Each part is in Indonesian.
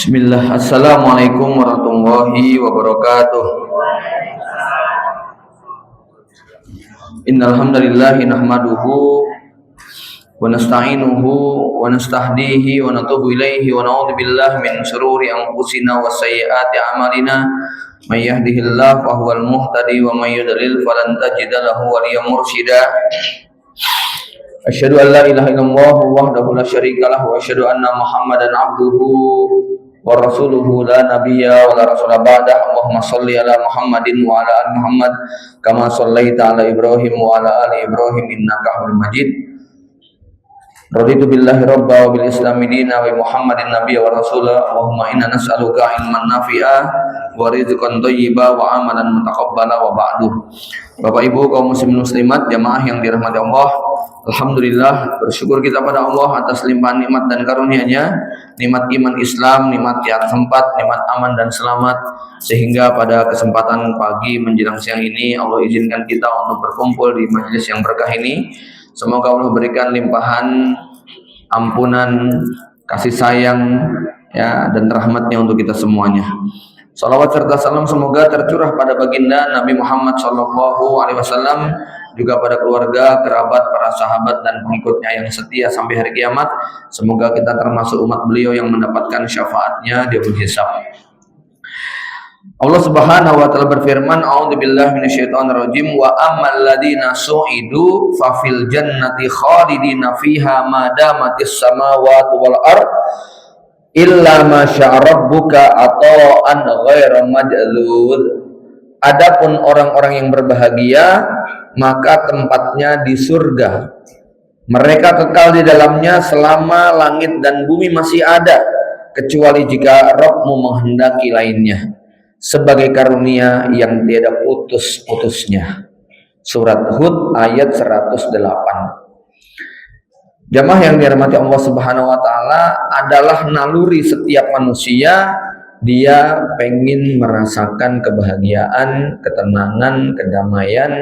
Bismillah, Assalamualaikum warahmatullahi wabarakatuh. Innal hamdalillah nahmaduhu wa nasta'inuhu wa nastahdihi wa natubu ilaihi wa na'udzu billahi min shururi anfusina wa sayyiati a'malina. May yahdihillahu fahuwal muhtadi wa may yudlil falan tajida lahu waliyyan mursyida. Asyhadu an la ilaha illallah wahdahu la syarika lahu wa asyhadu anna Muhammadan abduhu wa rasuluhu la nabiyya wa la rasula ba'da. Allahumma shalli ala Muhammadin wa ala ali Muhammad kama shallaita ala Ibrahim wa ala ali Ibrahim innaka Hamidum Majid. Raditu billahi rabba wa bil islami dina wa Muhammadin nabiyya wa rasula. Allahumma inna nas'aluka ilman nafi'a wa rizqan thayyiba wa amalan mutaqabbala wa ba'du. Bapak Ibu kaum muslimin muslimat jamaah yang dirahmati Allah, alhamdulillah bersyukur kita pada Allah atas limpahan nikmat dan karunia-Nya, nikmat iman Islam, nikmat yang sempat, nikmat aman dan selamat, sehingga pada kesempatan pagi menjelang siang ini Allah izinkan kita untuk berkumpul di majelis yang berkah ini. Semoga Allah berikan limpahan ampunan, kasih sayang ya dan rahmatnya untuk kita semuanya. Salawat serta salam semoga tercurah pada baginda Nabi Muhammad SAW, juga pada keluarga, kerabat, para sahabat dan pengikutnya yang setia sampai hari kiamat. Semoga kita termasuk umat beliau yang mendapatkan syafaatnya di yaumul hisab. Allah Subhanahu wa taala berfirman, a'udzubillahi minasyaitonirrajim, wa ammal ladzina su'idu fa fil jannati khalidina fiha ma damatis samawati wal ard illa ma syaa rabbuka ata'an ghairu majlud. Adapun orang-orang yang berbahagia, maka tempatnya di surga. Mereka kekal di dalamnya selama langit dan bumi masih ada, kecuali jika Rabb-Mu menghendaki lainnya, sebagai karunia yang tiada putus-putusnya. Surat Hud ayat 108. Jamaah yang dirahmati Allah Subhanahu wa taala, adalah naluri setiap manusia. Dia pengen merasakan kebahagiaan, ketenangan, kedamaian,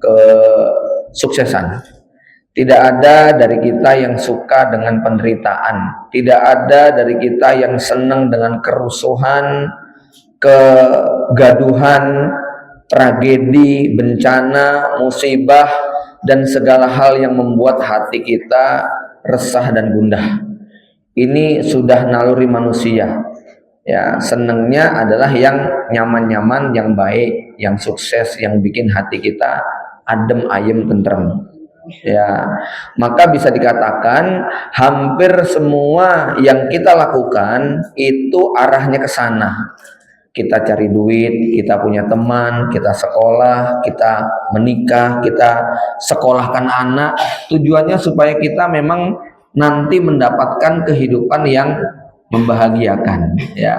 kesuksesan. Tidak ada dari kita yang suka dengan penderitaan. Tidak ada dari kita yang senang dengan kerusuhan, kegaduhan, tragedi, bencana, musibah, dan segala hal yang membuat hati kita resah dan gundah. Ini sudah naluri manusia. Ya, senangnya adalah yang nyaman-nyaman, yang baik, yang sukses, yang bikin hati kita adem, ayem, tentrem. Ya, maka bisa dikatakan hampir semua yang kita lakukan itu arahnya ke sana. Kita cari duit, kita punya teman, kita sekolah, kita menikah, kita sekolahkan anak. Tujuannya supaya kita memang nanti mendapatkan kehidupan yang membahagiakan, ya.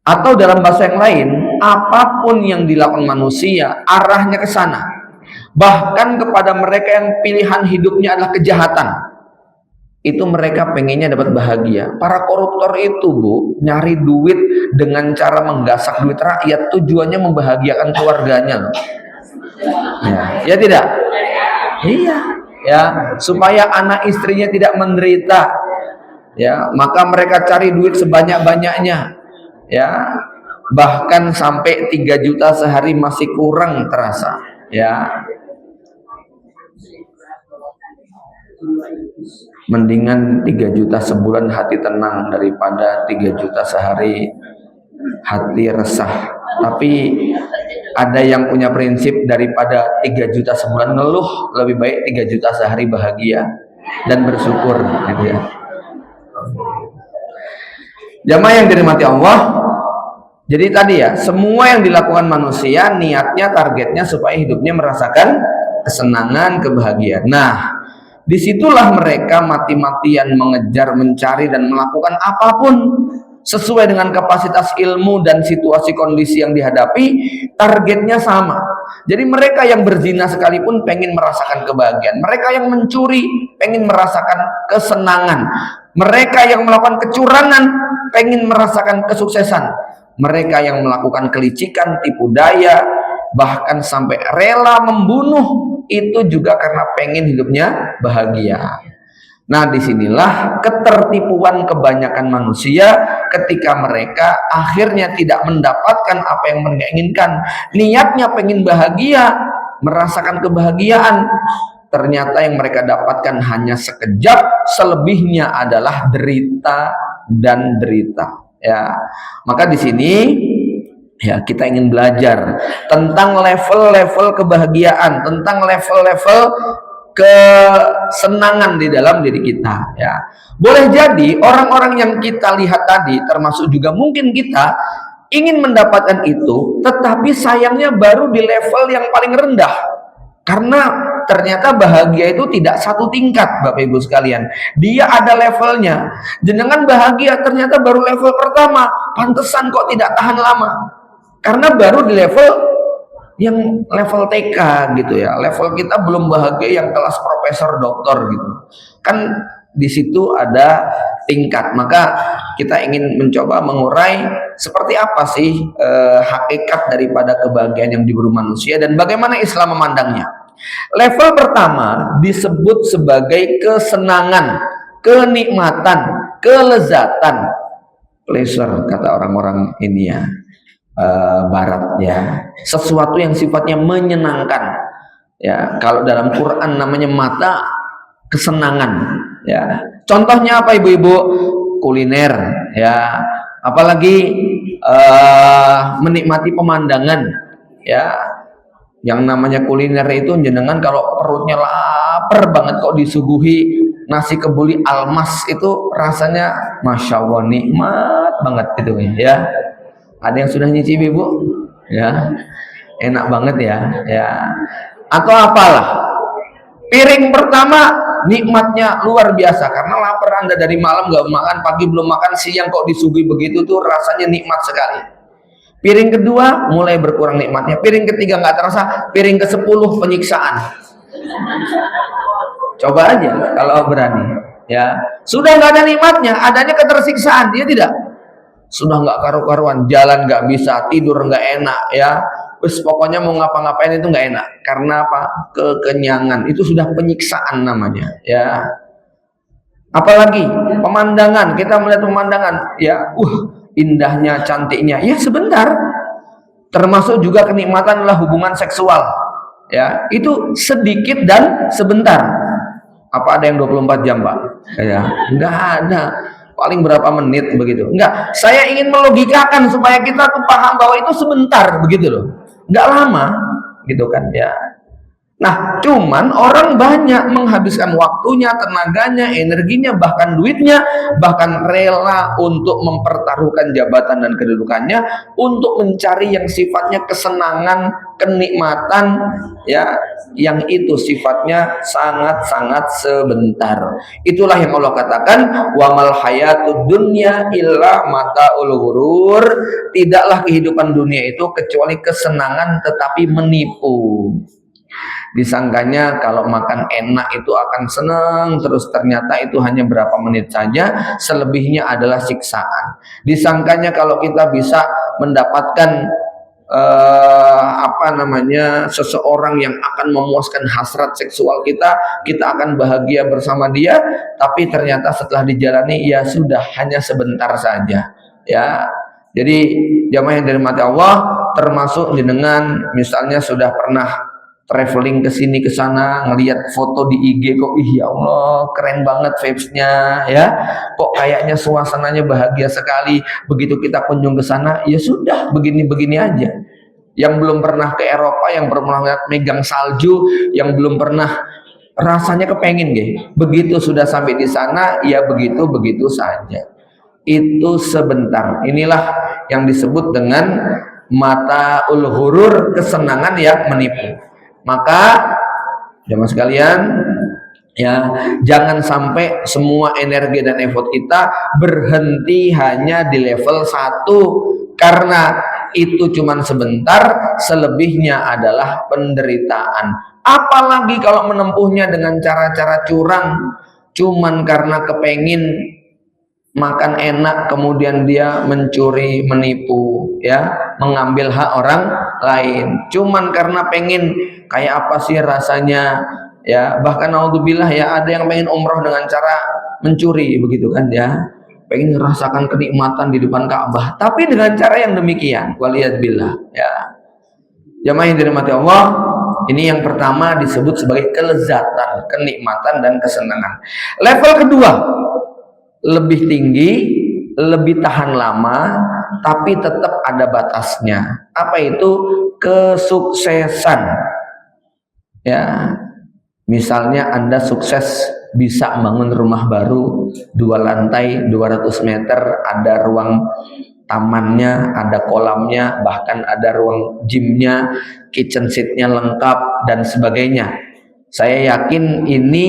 Atau dalam bahasa yang lain, apapun yang dilakukan manusia arahnya ke sana. Bahkan kepada mereka yang pilihan hidupnya adalah kejahatan, itu mereka pengennya dapat bahagia. Para koruptor itu, Bu, nyari duit dengan cara menggasak duit rakyat, tujuannya membahagiakan keluarganya loh. Ya tidak? Iya, ya, supaya anak istrinya tidak menderita. Ya, maka mereka cari duit sebanyak-banyaknya. Ya, bahkan sampai 3 juta sehari masih kurang terasa. Ya. Mendingan 3 juta sebulan hati tenang daripada 3 juta sehari hati resah. Tapi ada yang punya prinsip daripada 3 juta sebulan ngeluh, lebih baik 3 juta sehari bahagia dan bersyukur gitu ya. Jamaah yang dirahmati Allah, jadi tadi ya, semua yang dilakukan manusia niatnya, targetnya supaya hidupnya merasakan kesenangan, kebahagiaan. Nah, disitulah mereka mati-matian mengejar, mencari, dan melakukan apapun sesuai dengan kapasitas ilmu dan situasi kondisi yang dihadapi. Targetnya sama. Jadi mereka yang berzina sekalipun pengen merasakan kebahagiaan. Mereka yang mencuri pengen merasakan kesenangan. Mereka yang melakukan kecurangan pengen merasakan kesuksesan. Mereka yang melakukan kelicikan, tipu daya, bahkan sampai rela membunuh, itu juga karena pengen hidupnya bahagia. Nah, disinilah ketertipuan kebanyakan manusia ketika mereka akhirnya tidak mendapatkan apa yang mereka inginkan. Niatnya pengen bahagia, merasakan kebahagiaan, ternyata yang mereka dapatkan hanya sekejap, selebihnya adalah derita dan derita. Ya, maka di sini ya kita ingin belajar tentang level-level kebahagiaan, tentang level-level kesenangan di dalam diri kita. Ya, boleh jadi orang-orang yang kita lihat tadi, termasuk juga mungkin kita, ingin mendapatkan itu, tetapi sayangnya baru di level yang paling rendah. Karena ternyata bahagia itu tidak satu tingkat, Bapak Ibu sekalian. Dia ada levelnya. Jenengan bahagia ternyata baru level pertama. Pantesan kok tidak tahan lama. Karena baru di level yang level TK gitu ya. Level kita belum bahagia yang kelas profesor doktor gitu. Kan di situ ada tingkat. Maka kita ingin mencoba mengurai seperti apa sih hakikat daripada kebahagiaan yang diburu manusia dan bagaimana Islam memandangnya. Level pertama disebut sebagai kesenangan, kenikmatan, kelezatan, pleasure kata orang-orang ini ya, barat ya, sesuatu yang sifatnya menyenangkan ya. Kalau dalam Quran namanya mata kesenangan ya. Contohnya apa ibu-ibu? Kuliner ya, apalagi menikmati pemandangan ya. Yang namanya kuliner itu jenengan kalau perutnya lapar banget kok disuguhi nasi kebuli almas itu rasanya masya Allah nikmat banget gitu ya. Ada yang sudah nyicipi Bu? Ya, enak banget ya. Atau apalah? Piring pertama nikmatnya luar biasa karena lapar Anda dari malam nggak makan, pagi belum makan, siang kok disuguhi begitu tuh rasanya nikmat sekali. Piring kedua mulai berkurang nikmatnya. Piring ketiga nggak terasa. Piring ke-10 penyiksaan. Coba aja kalau berani. Ya, sudah nggak ada nikmatnya, adanya ketersiksaan. Dia tidak. Sudah nggak karu-karuan, jalan nggak bisa, tidur nggak enak. Ya, terus pokoknya mau ngapa-ngapain itu nggak enak. Karena apa? Kekenyangan. Itu sudah penyiksaan namanya. Ya. Apalagi pemandangan. Kita melihat pemandangan. Ya, indahnya, cantiknya, ya sebentar. Termasuk juga kenikmatan adalah hubungan seksual. Ya, itu sedikit dan sebentar. Apa ada yang 24 jam, Pak? Ya, enggak ada. Paling berapa menit begitu. Enggak, saya ingin melogikakan supaya kita tuh paham bahwa itu sebentar begitu loh. Enggak lama gitu kan ya. Nah, cuman orang banyak menghabiskan waktunya, tenaganya, energinya, bahkan duitnya, bahkan rela untuk mempertaruhkan jabatan dan kedudukannya untuk mencari yang sifatnya kesenangan, kenikmatan, ya, yang itu sifatnya sangat-sangat sebentar. Itulah yang Allah katakan, wa mal hayatud dunya illa mataul ghurur. Tidaklah kehidupan dunia itu kecuali kesenangan tetapi menipu. Disangkanya kalau makan enak itu akan senang, terus ternyata itu hanya berapa menit saja, selebihnya adalah siksaan. Disangkanya kalau kita bisa mendapatkan seseorang yang akan memuaskan hasrat seksual kita akan bahagia bersama dia, tapi ternyata setelah dijalani ya sudah hanya sebentar saja. Ya, jadi jamaah yang dirahmati Allah, termasuk dengan misalnya sudah pernah traveling ke sini ke sana, ngelihat foto di IG kok ya Allah keren banget vibes-nya ya. Kok kayaknya suasananya bahagia sekali. Begitu kita kunjung ke sana, ya sudah begini-begini aja. Yang belum pernah ke Eropa, yang belum pernah megang salju, yang belum pernah rasanya kepengen deh. Begitu sudah sampai di sana, ya begitu-begitu saja. Itu sebentar. Inilah yang disebut dengan mataul ghurur, kesenangan yang menipu. Maka jemaah sekalian ya, jangan sampai semua energi dan effort kita berhenti hanya di level 1 karena itu cuman sebentar, selebihnya adalah penderitaan. Apalagi kalau menempuhnya dengan cara-cara curang, cuman karena kepengin makan enak kemudian dia mencuri, menipu ya, mengambil hak orang lain cuman karena pengen kayak apa sih rasanya Ya, bahkan naudzubillah ya, ada yang pengen umroh dengan cara mencuri begitu kan ya. Pengen merasakan kenikmatan di depan Ka'bah, tapi dengan cara yang demikian. Waliyadzubillah ya. Jamaah yang dirahmati Allah, ini yang pertama disebut sebagai kelezatan, kenikmatan dan kesenangan. Level kedua, lebih tinggi, lebih tahan lama, tapi tetap ada batasnya. Apa itu? Kesuksesan. Ya, misalnya Anda sukses bisa bangun rumah baru 2 lantai 200 meter, ada ruang tamannya, ada kolamnya, bahkan ada ruang gymnya, kitchen seatnya lengkap dan sebagainya. Saya yakin ini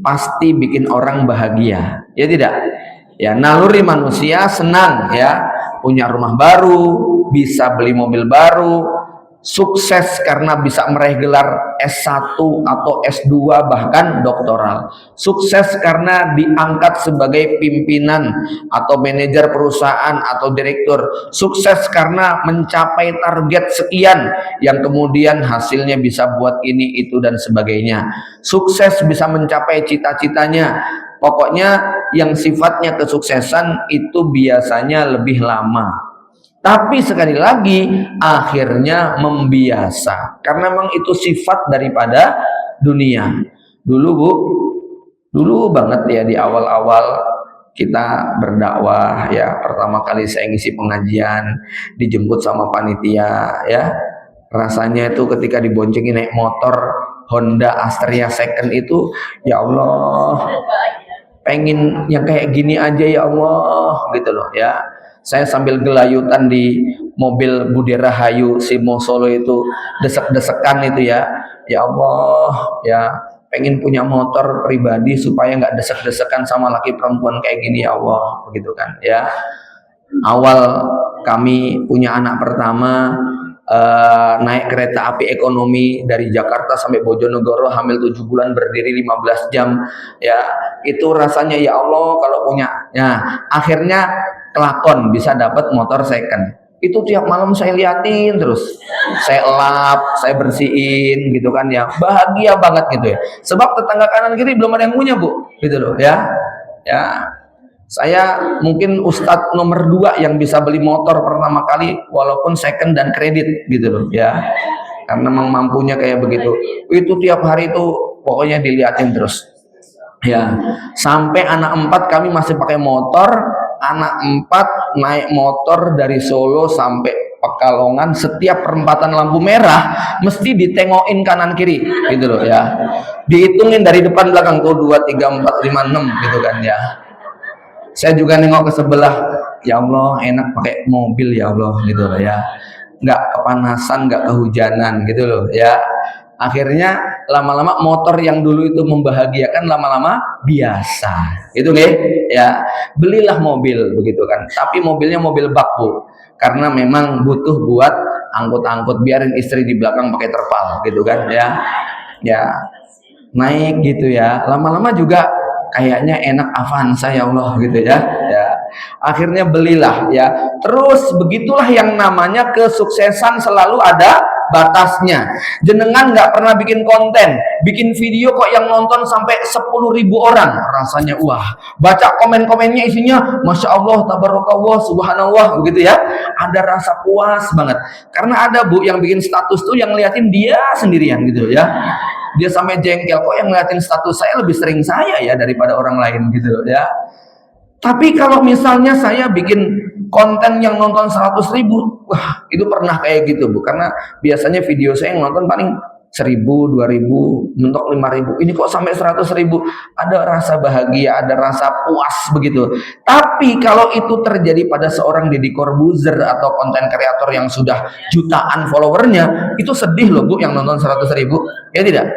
pasti bikin orang bahagia, ya tidak? Ya, naluri manusia senang ya, punya rumah baru, bisa beli mobil baru, sukses karena bisa meraih gelar S1 atau S2 bahkan doktoral, sukses karena diangkat sebagai pimpinan atau manajer perusahaan atau direktur, sukses karena mencapai target sekian yang kemudian hasilnya bisa buat ini itu dan sebagainya, sukses bisa mencapai cita-citanya. Pokoknya yang sifatnya kesuksesan itu biasanya lebih lama. Tapi sekali lagi akhirnya membiasa, karena memang itu sifat daripada dunia. Dulu Bu, dulu banget ya di awal-awal kita berdakwah ya, pertama kali saya ngisi pengajian dijemput sama panitia ya. Rasanya itu ketika diboncengin naik motor Honda Astrea second itu, ya Allah, pengen yang kayak gini aja ya Allah gitu loh ya. Saya sambil gelayutan di mobil Budi Rahayu Simo Solo itu, desek-desekan itu ya. Ya Allah ya, pengen punya motor pribadi supaya nggak desek-desekan sama laki perempuan kayak gini ya Allah, begitu kan ya. Awal kami punya anak pertama, naik kereta api ekonomi dari Jakarta sampai Bojonegoro, hamil 7 bulan, berdiri 15 jam ya, itu rasanya ya Allah kalau punya ya. Akhirnya kelakon bisa dapat motor second, itu tiap malam saya liatin terus, saya elap, saya bersihin gitu kan ya, bahagia banget gitu ya, sebab tetangga kanan kiri belum ada yang punya Bu gitu loh ya. Ya, saya mungkin ustadz nomor 2 yang bisa beli motor pertama kali walaupun second dan kredit gitu loh ya, karena memang mampunya kayak begitu. Itu tiap hari itu pokoknya diliatin terus ya, sampai anak 4 kami masih pakai motor. Anak 4 naik motor dari Solo sampai Pekalongan, setiap perempatan lampu merah mesti ditengokin kanan kiri gitu loh ya, dihitungin dari depan belakang tuh 2, 3, 4, 5, 6 gitu kan ya. Saya juga nengok ke sebelah, ya Allah enak pakai mobil ya Allah gitu loh ya, nggak kepanasan, nggak kehujanan gitu loh ya. Akhirnya lama-lama motor yang dulu itu membahagiakan lama-lama biasa itu nih ya, belilah mobil begitu kan, tapi mobilnya mobil bak Bu, karena memang butuh buat angkut-angkut, biarin istri di belakang pakai terpal gitu kan ya. Ya naik gitu ya, lama-lama juga kayaknya enak Avanza ya Allah gitu ya. Ya akhirnya belilah ya. Terus begitulah yang namanya kesuksesan selalu ada batasnya. Jenengan nggak pernah bikin konten, bikin video kok yang nonton sampai 10.000 orang, rasanya wah, baca komen-komennya isinya Masya Allah, Tabarakallah, Subhanallah begitu ya, ada rasa puas banget. Karena ada Bu yang bikin status tuh yang ngeliatin dia sendirian gitu ya, dia sampai jengkel, kok yang ngeliatin status saya lebih sering saya ya daripada orang lain gitu ya. Tapi kalau misalnya saya bikin konten yang nonton 100.000, wah itu pernah kayak gitu Bu, karena biasanya video saya yang nonton paling 1.000, 2.000, mentok 5.000, ini kok sampai 100.000, ada rasa bahagia, ada rasa puas begitu. Tapi kalau itu terjadi pada seorang Deddy Corbuzier atau konten kreator yang sudah jutaan followernya, itu sedih loh Bu yang nonton 100.000, ya tidak?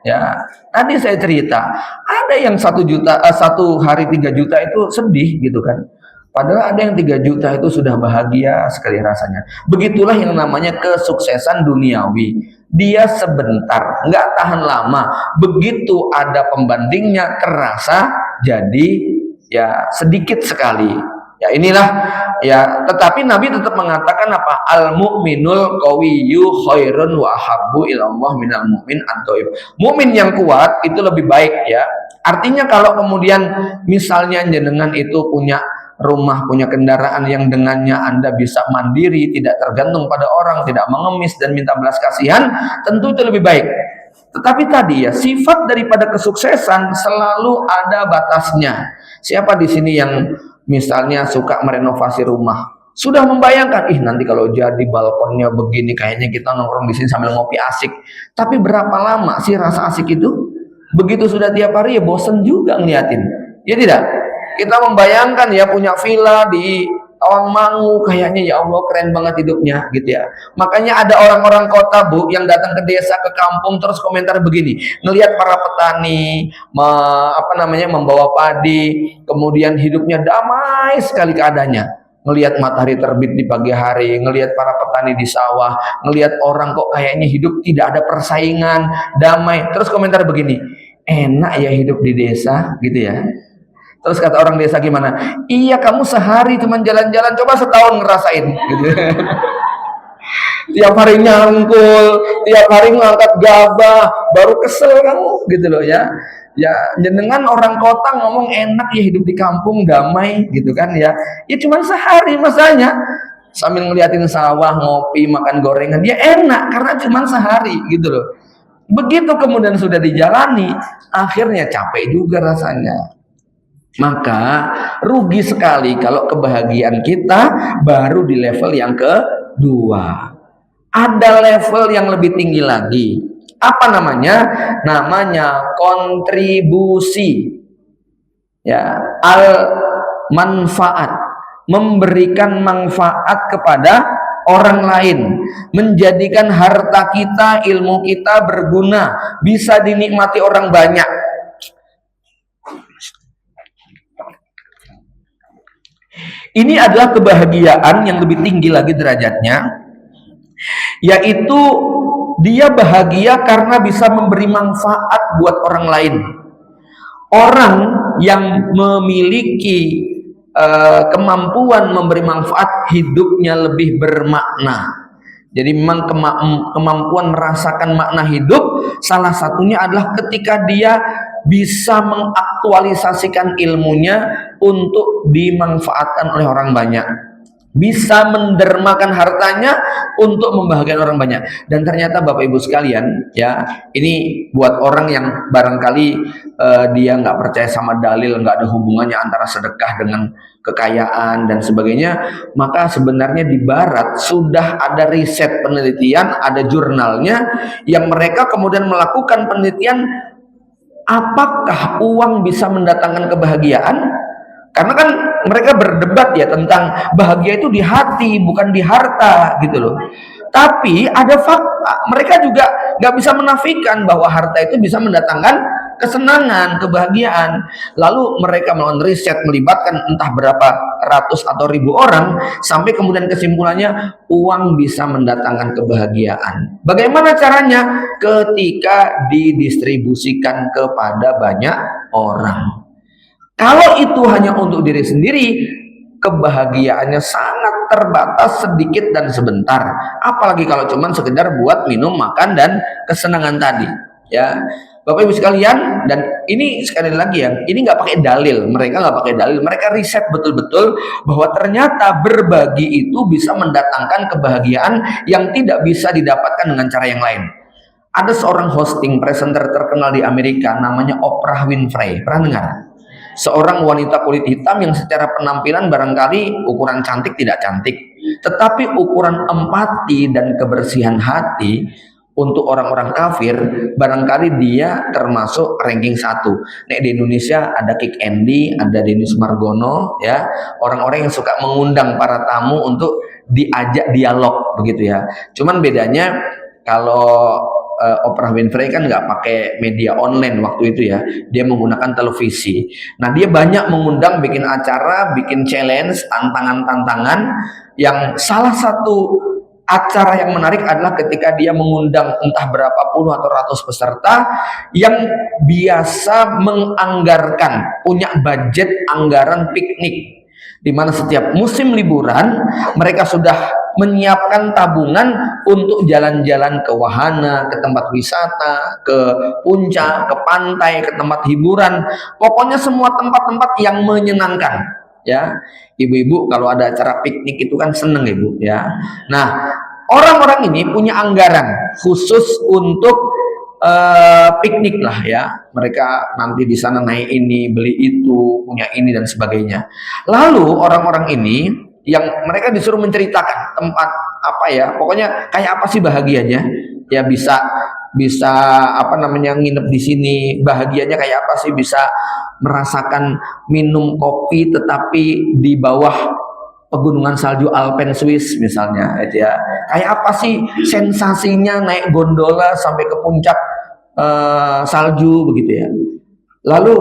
Ya, tadi saya cerita, ada yang 1 juta, 1 hari 3 juta itu sedih gitu kan. Padahal ada yang 3 juta itu sudah bahagia sekali rasanya. Begitulah yang namanya kesuksesan duniawi. Dia sebentar, nggak tahan lama. Begitu ada pembandingnya kerasa, jadi ya sedikit sekali. Ya inilah ya, tetapi Nabi tetap mengatakan apa? Al mu'minul qawiyyu khairun wa ahabbu ilallah minal mu'min ad-dhaif. Mukmin yang kuat itu lebih baik ya. Artinya kalau kemudian misalnya jenengan itu punya rumah, punya kendaraan yang dengannya Anda bisa mandiri, tidak tergantung pada orang, tidak mengemis dan minta belas kasihan, tentu itu lebih baik. Tetapi tadi ya, sifat daripada kesuksesan selalu ada batasnya. Siapa di sini yang misalnya suka merenovasi rumah, sudah membayangkan, nanti kalau jadi balkonnya begini, kayaknya kita nongkrong di sini sambil ngopi asik. Tapi berapa lama sih rasa asik itu? Begitu sudah tiap hari ya bosen juga ngeliatin. Ya tidak? Kita membayangkan ya punya villa di Tawangmangu, kayaknya ya Allah keren banget hidupnya gitu ya. Makanya ada orang-orang kota Bu yang datang ke desa, ke kampung, terus komentar begini, ngelihat para petani membawa padi, kemudian hidupnya damai sekali keadaannya. Ngelihat matahari terbit di pagi hari, ngelihat para petani di sawah, ngelihat orang kok kayaknya hidup tidak ada persaingan, damai. Terus komentar begini, enak ya hidup di desa gitu ya. Terus kata orang desa gimana? Iya, kamu sehari cuma jalan-jalan, coba setahun ngerasain gitu. Tiap hari nyangkul, tiap hari ngangkat gabah, baru kesel kamu gitu loh ya. Ya jenengan orang kota ngomong enak ya hidup di kampung damai gitu kan ya. Ya cuma sehari masanya. Sambil ngeliatin sawah, ngopi, makan gorengan, dia enak karena cuma sehari gitu loh. Begitu kemudian sudah dijalani, akhirnya capek juga rasanya. Maka rugi sekali kalau kebahagiaan kita baru di level yang kedua. Ada level yang lebih tinggi lagi. Apa namanya? Namanya kontribusi. Ya, al manfaat. Memberikan manfaat kepada orang lain, menjadikan harta kita, ilmu kita berguna, bisa dinikmati orang banyak. Ini adalah kebahagiaan yang lebih tinggi lagi derajatnya, yaitu dia bahagia karena bisa memberi manfaat buat orang lain. Orang yang memiliki kemampuan memberi manfaat, hidupnya lebih bermakna. Jadi memang kemampuan merasakan makna hidup salah satunya adalah ketika dia bisa mengaktualisasikan ilmunya untuk dimanfaatkan oleh orang banyak, bisa mendermakan hartanya untuk membahagiakan orang banyak. Dan ternyata Bapak Ibu sekalian ya, ini buat orang yang barangkali dia nggak percaya sama dalil, nggak ada hubungannya antara sedekah dengan kekayaan dan sebagainya, maka sebenarnya di barat sudah ada riset penelitian, ada jurnalnya yang mereka kemudian melakukan penelitian apakah uang bisa mendatangkan kebahagiaan. Karena kan mereka berdebat ya tentang bahagia itu di hati bukan di harta gitu loh. Tapi ada fakta, mereka juga nggak bisa menafikan bahwa harta itu bisa mendatangkan kesenangan, kebahagiaan. Lalu mereka melakukan riset melibatkan entah berapa ratus atau ribu orang sampai kemudian kesimpulannya uang bisa mendatangkan kebahagiaan. Bagaimana caranya? Ketika didistribusikan kepada banyak orang. Kalau itu hanya untuk diri sendiri, kebahagiaannya sangat terbatas, sedikit dan sebentar. Apalagi kalau cuma sekedar buat minum, makan dan kesenangan tadi. Ya, Bapak Ibu sekalian, dan ini sekali lagi ya, ini nggak pakai dalil, mereka nggak pakai dalil, mereka riset betul-betul bahwa ternyata berbagi itu bisa mendatangkan kebahagiaan yang tidak bisa didapatkan dengan cara yang lain. Ada seorang hosting presenter terkenal di Amerika, namanya Oprah Winfrey. Pernah dengar? Seorang wanita kulit hitam yang secara penampilan barangkali ukuran cantik tidak cantik, tetapi ukuran empati dan kebersihan hati untuk orang-orang kafir barangkali dia termasuk ranking 1. Nek di Indonesia ada Kick Andy, ada Dennis Margono ya, orang-orang yang suka mengundang para tamu untuk diajak dialog begitu ya. Cuman bedanya kalau Oprah Winfrey kan nggak pakai media online waktu itu ya, dia menggunakan televisi. Nah dia banyak mengundang, bikin acara, bikin challenge, tantangan-tantangan. Yang salah satu acara yang menarik adalah ketika dia mengundang entah berapa puluh atau ratus peserta yang biasa menganggarkan, punya budget anggaran piknik. di mana setiap musim liburan mereka sudah menyiapkan tabungan untuk jalan-jalan ke wahana, ke tempat wisata, ke puncak, ke pantai, ke tempat hiburan, pokoknya semua tempat-tempat yang menyenangkan. Ya, ibu-ibu kalau ada acara piknik itu kan seneng ibu ya. Nah, orang-orang ini punya anggaran khusus untuk piknik lah ya. Mereka nanti di sana naik ini, beli itu, punya ini dan sebagainya. Lalu orang-orang ini yang mereka disuruh menceritakan tempat apa ya, pokoknya kayak apa sih bahagianya? Ya bisa bisa apa namanya nginep di sini, bahagianya kayak apa sih, bisa merasakan minum kopi tetapi di bawah pegunungan salju Alpen Swiss misalnya gitu ya. Kayak apa sih sensasinya naik gondola sampai ke puncak salju begitu ya. Lalu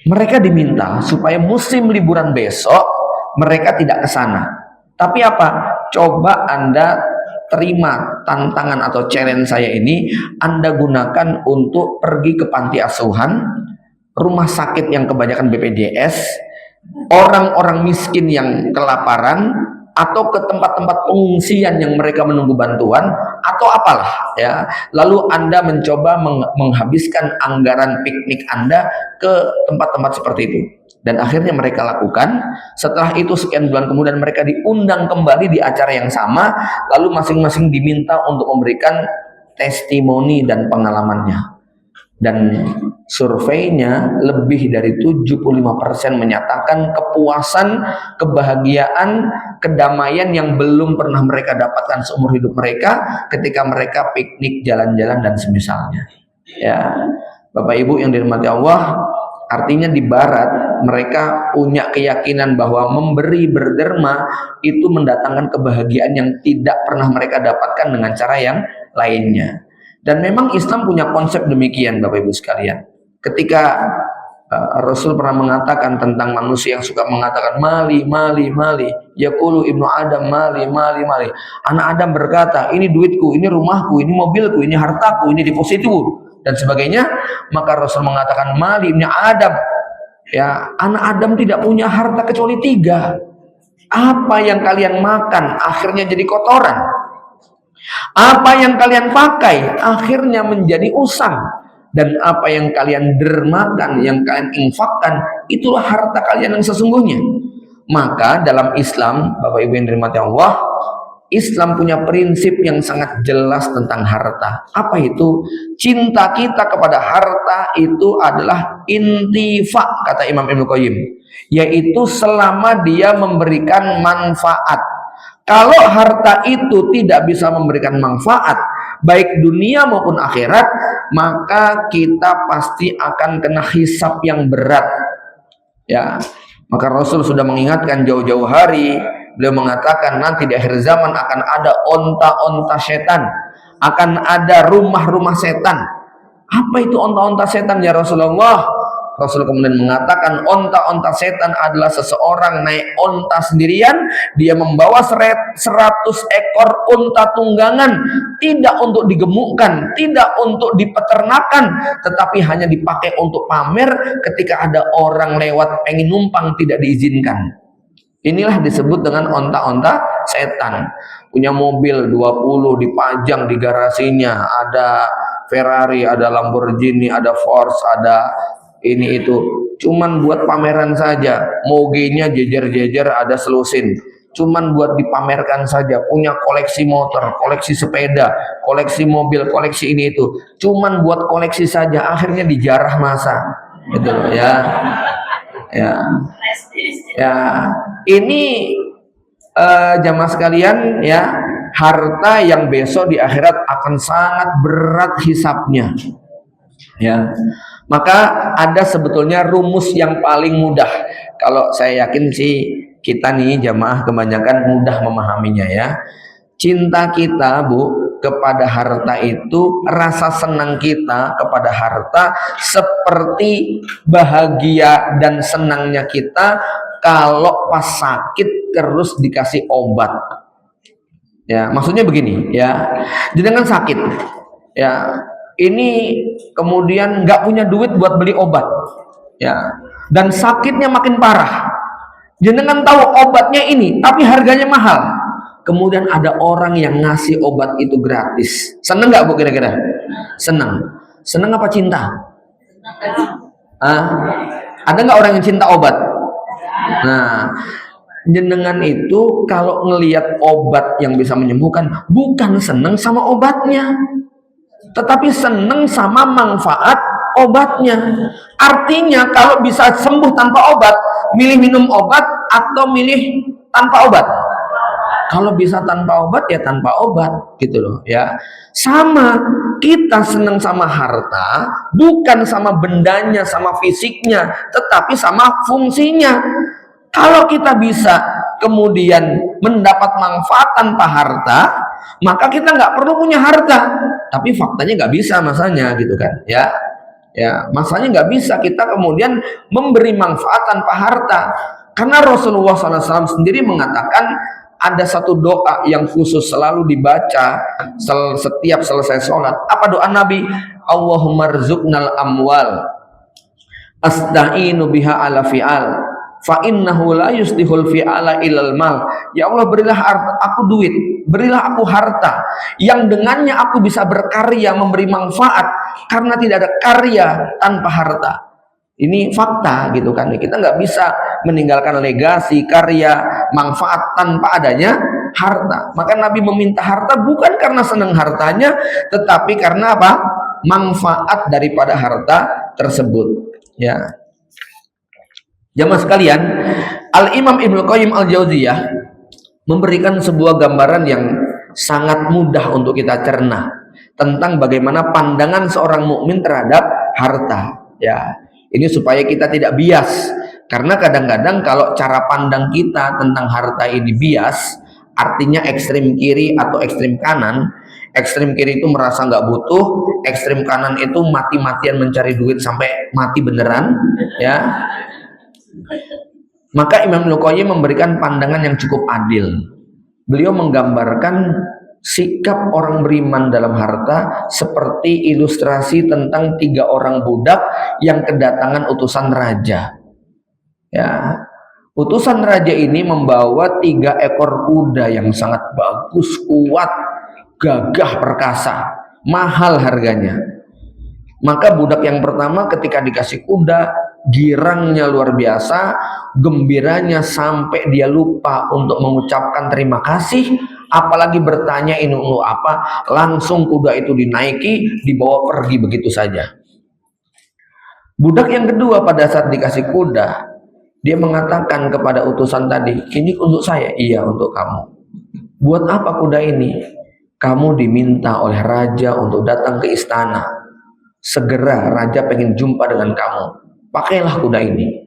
mereka diminta supaya musim liburan besok mereka tidak ke sana. Tapi apa? Coba Anda terima tantangan atau challenge saya ini, Anda gunakan untuk pergi ke panti asuhan, rumah sakit yang kebanyakan BPJS, orang-orang miskin yang kelaparan, atau ke tempat-tempat pengungsian yang mereka menunggu bantuan, atau apalah ya. Lalu Anda mencoba menghabiskan anggaran piknik Anda ke tempat-tempat seperti itu. Dan akhirnya mereka lakukan. Setelah itu sekian bulan kemudian mereka diundang kembali di acara yang sama, lalu masing-masing diminta untuk memberikan testimoni dan pengalamannya. Dan surveinya lebih dari 75% menyatakan kepuasan, kebahagiaan, kedamaian yang belum pernah mereka dapatkan seumur hidup mereka ketika mereka piknik, jalan-jalan dan semisalnya. Ya, Bapak Ibu yang dirahmati Allah, artinya di barat mereka punya keyakinan bahwa memberi, berderma itu mendatangkan kebahagiaan yang tidak pernah mereka dapatkan dengan cara yang lainnya. Dan memang Islam punya konsep demikian Bapak Ibu sekalian. Ketika Rasul pernah mengatakan tentang manusia yang suka mengatakan mali, mali, mali, yaqulu ibnu Adam mali, mali, mali. Anak Adam berkata, ini duitku, ini rumahku, ini mobilku, ini hartaku, ini depositku dan sebagainya. Maka Rasul mengatakan mali ibnu Adam. Ya, anak Adam tidak punya harta kecuali 3. Apa yang kalian makan akhirnya jadi kotoran. Apa yang kalian pakai akhirnya menjadi usang, dan apa yang kalian dermakan, yang kalian infakkan, itulah harta kalian yang sesungguhnya. Maka dalam Islam, Bapak Ibu yang dirahmati Allah, Islam punya prinsip yang sangat jelas tentang harta. Apa itu? Cinta kita kepada harta itu adalah intifak, kata Imam Ibnu Qayyim, yaitu selama dia memberikan manfaat. Kalau harta itu tidak bisa memberikan manfaat, baik dunia maupun akhirat, maka kita pasti akan kena hisab yang berat. Ya, maka Rasul sudah mengingatkan jauh-jauh hari. Beliau mengatakan nanti di akhir zaman akan ada onta-onta setan, akan ada rumah-rumah setan. Apa itu onta-onta setan ya Rasulullah? Rasul kemudian mengatakan onta-onta setan adalah seseorang naik onta sendirian, dia membawa 100 ekor onta tunggangan, tidak untuk digemukkan, tidak untuk dipeternakan, tetapi hanya dipakai untuk pamer ketika ada orang lewat pengen numpang tidak diizinkan. Inilah disebut dengan onta-onta setan. Punya mobil 20 dipajang di garasinya, ada Ferrari, ada Lamborghini, ada Porsche, ada ini itu, cuman buat pameran saja. Mogenya jejer-jejer, ada selusin, cuman buat dipamerkan saja. Punya koleksi motor, koleksi sepeda, koleksi mobil, koleksi ini itu, cuman buat koleksi saja. Akhirnya dijarah masa, gitu loh ya. Ya, ini jamaah sekalian ya, harta yang besok di akhirat akan sangat berat hisabnya. Ya, maka ada sebetulnya rumus yang paling mudah. Kalau saya yakin sih kita nih jamaah kebanyakan mudah memahaminya ya. Cinta kita Bu kepada harta itu, rasa senang kita kepada harta seperti bahagia dan senangnya kita kalau pas sakit terus dikasih obat. Ya, maksudnya begini ya. Jangan sakit. Ya, ini kemudian nggak punya duit buat beli obat, ya, dan sakitnya makin parah. Jenengan tahu obatnya ini, tapi harganya mahal. Kemudian ada orang yang ngasih obat itu gratis. Seneng nggak Bu kira-kira? Seneng. Seneng apa cinta? Ah, ada nggak orang yang cinta obat? Nah, jenengan itu kalau ngelihat obat yang bisa menyembuhkan, bukan seneng sama obatnya, tetapi seneng sama manfaat obatnya. Artinya kalau bisa sembuh tanpa obat, milih minum obat atau milih tanpa obat? Kalau bisa tanpa obat ya tanpa obat, gitu loh ya. Sama, kita seneng sama harta bukan sama bendanya, sama fisiknya, tetapi sama fungsinya. Kalau kita bisa kemudian mendapat manfaat tanpa harta, maka kita nggak perlu punya harta. Tapi faktanya nggak bisa masanya, gitu kan ya. Ya, masanya nggak bisa kita kemudian memberi manfaat tanpa harta. Karena Rasulullah SAW sendiri mengatakan ada satu doa yang khusus selalu dibaca setiap selesai sholat. Apa doa Nabi? Allahumma rzuqnal amwal asta'inu biha ala fi'al fa innahu la yusdihul fi'ala ilal mal. Ya Allah, berilah aku duit, berilah aku harta yang dengannya aku bisa berkarya memberi manfaat, karena tidak ada karya tanpa harta. Ini fakta gitu kan. Kita nggak bisa meninggalkan legasi, karya, manfaat tanpa adanya harta. Maka Nabi meminta harta bukan karena senang hartanya, tetapi karena apa? Manfaat daripada harta tersebut. Ya. Jamaah sekalian, Al-Imam Ibnu Qayyim Al-Jauziyah memberikan sebuah gambaran yang sangat mudah untuk kita cerna tentang bagaimana pandangan seorang mukmin terhadap harta. Ya. Ini supaya kita tidak bias, karena kadang-kadang kalau cara pandang kita tentang harta ini bias, artinya ekstrem kiri atau ekstrem kanan. Ekstrem kiri itu merasa nggak butuh, ekstrem kanan itu mati-matian mencari duit sampai mati beneran, ya. Maka Imam Al-Qayyim memberikan pandangan yang cukup adil. Beliau menggambarkan sikap orang beriman dalam harta seperti ilustrasi tentang 3 orang budak yang kedatangan utusan raja. Ya, utusan raja ini membawa 3 ekor kuda yang sangat bagus, kuat, gagah perkasa, mahal harganya. Maka budak yang pertama ketika dikasih kuda, girangnya luar biasa, gembiranya sampai dia lupa untuk mengucapkan terima kasih, apalagi bertanya ini untuk apa. Langsung kuda itu dinaiki, dibawa pergi begitu saja. Budak yang kedua pada saat dikasih kuda, dia mengatakan kepada utusan tadi, ini untuk saya. Iya, untuk kamu. Buat apa kuda ini? Kamu diminta oleh raja untuk datang ke istana. Segera raja pengen jumpa dengan kamu, pakailah kuda ini.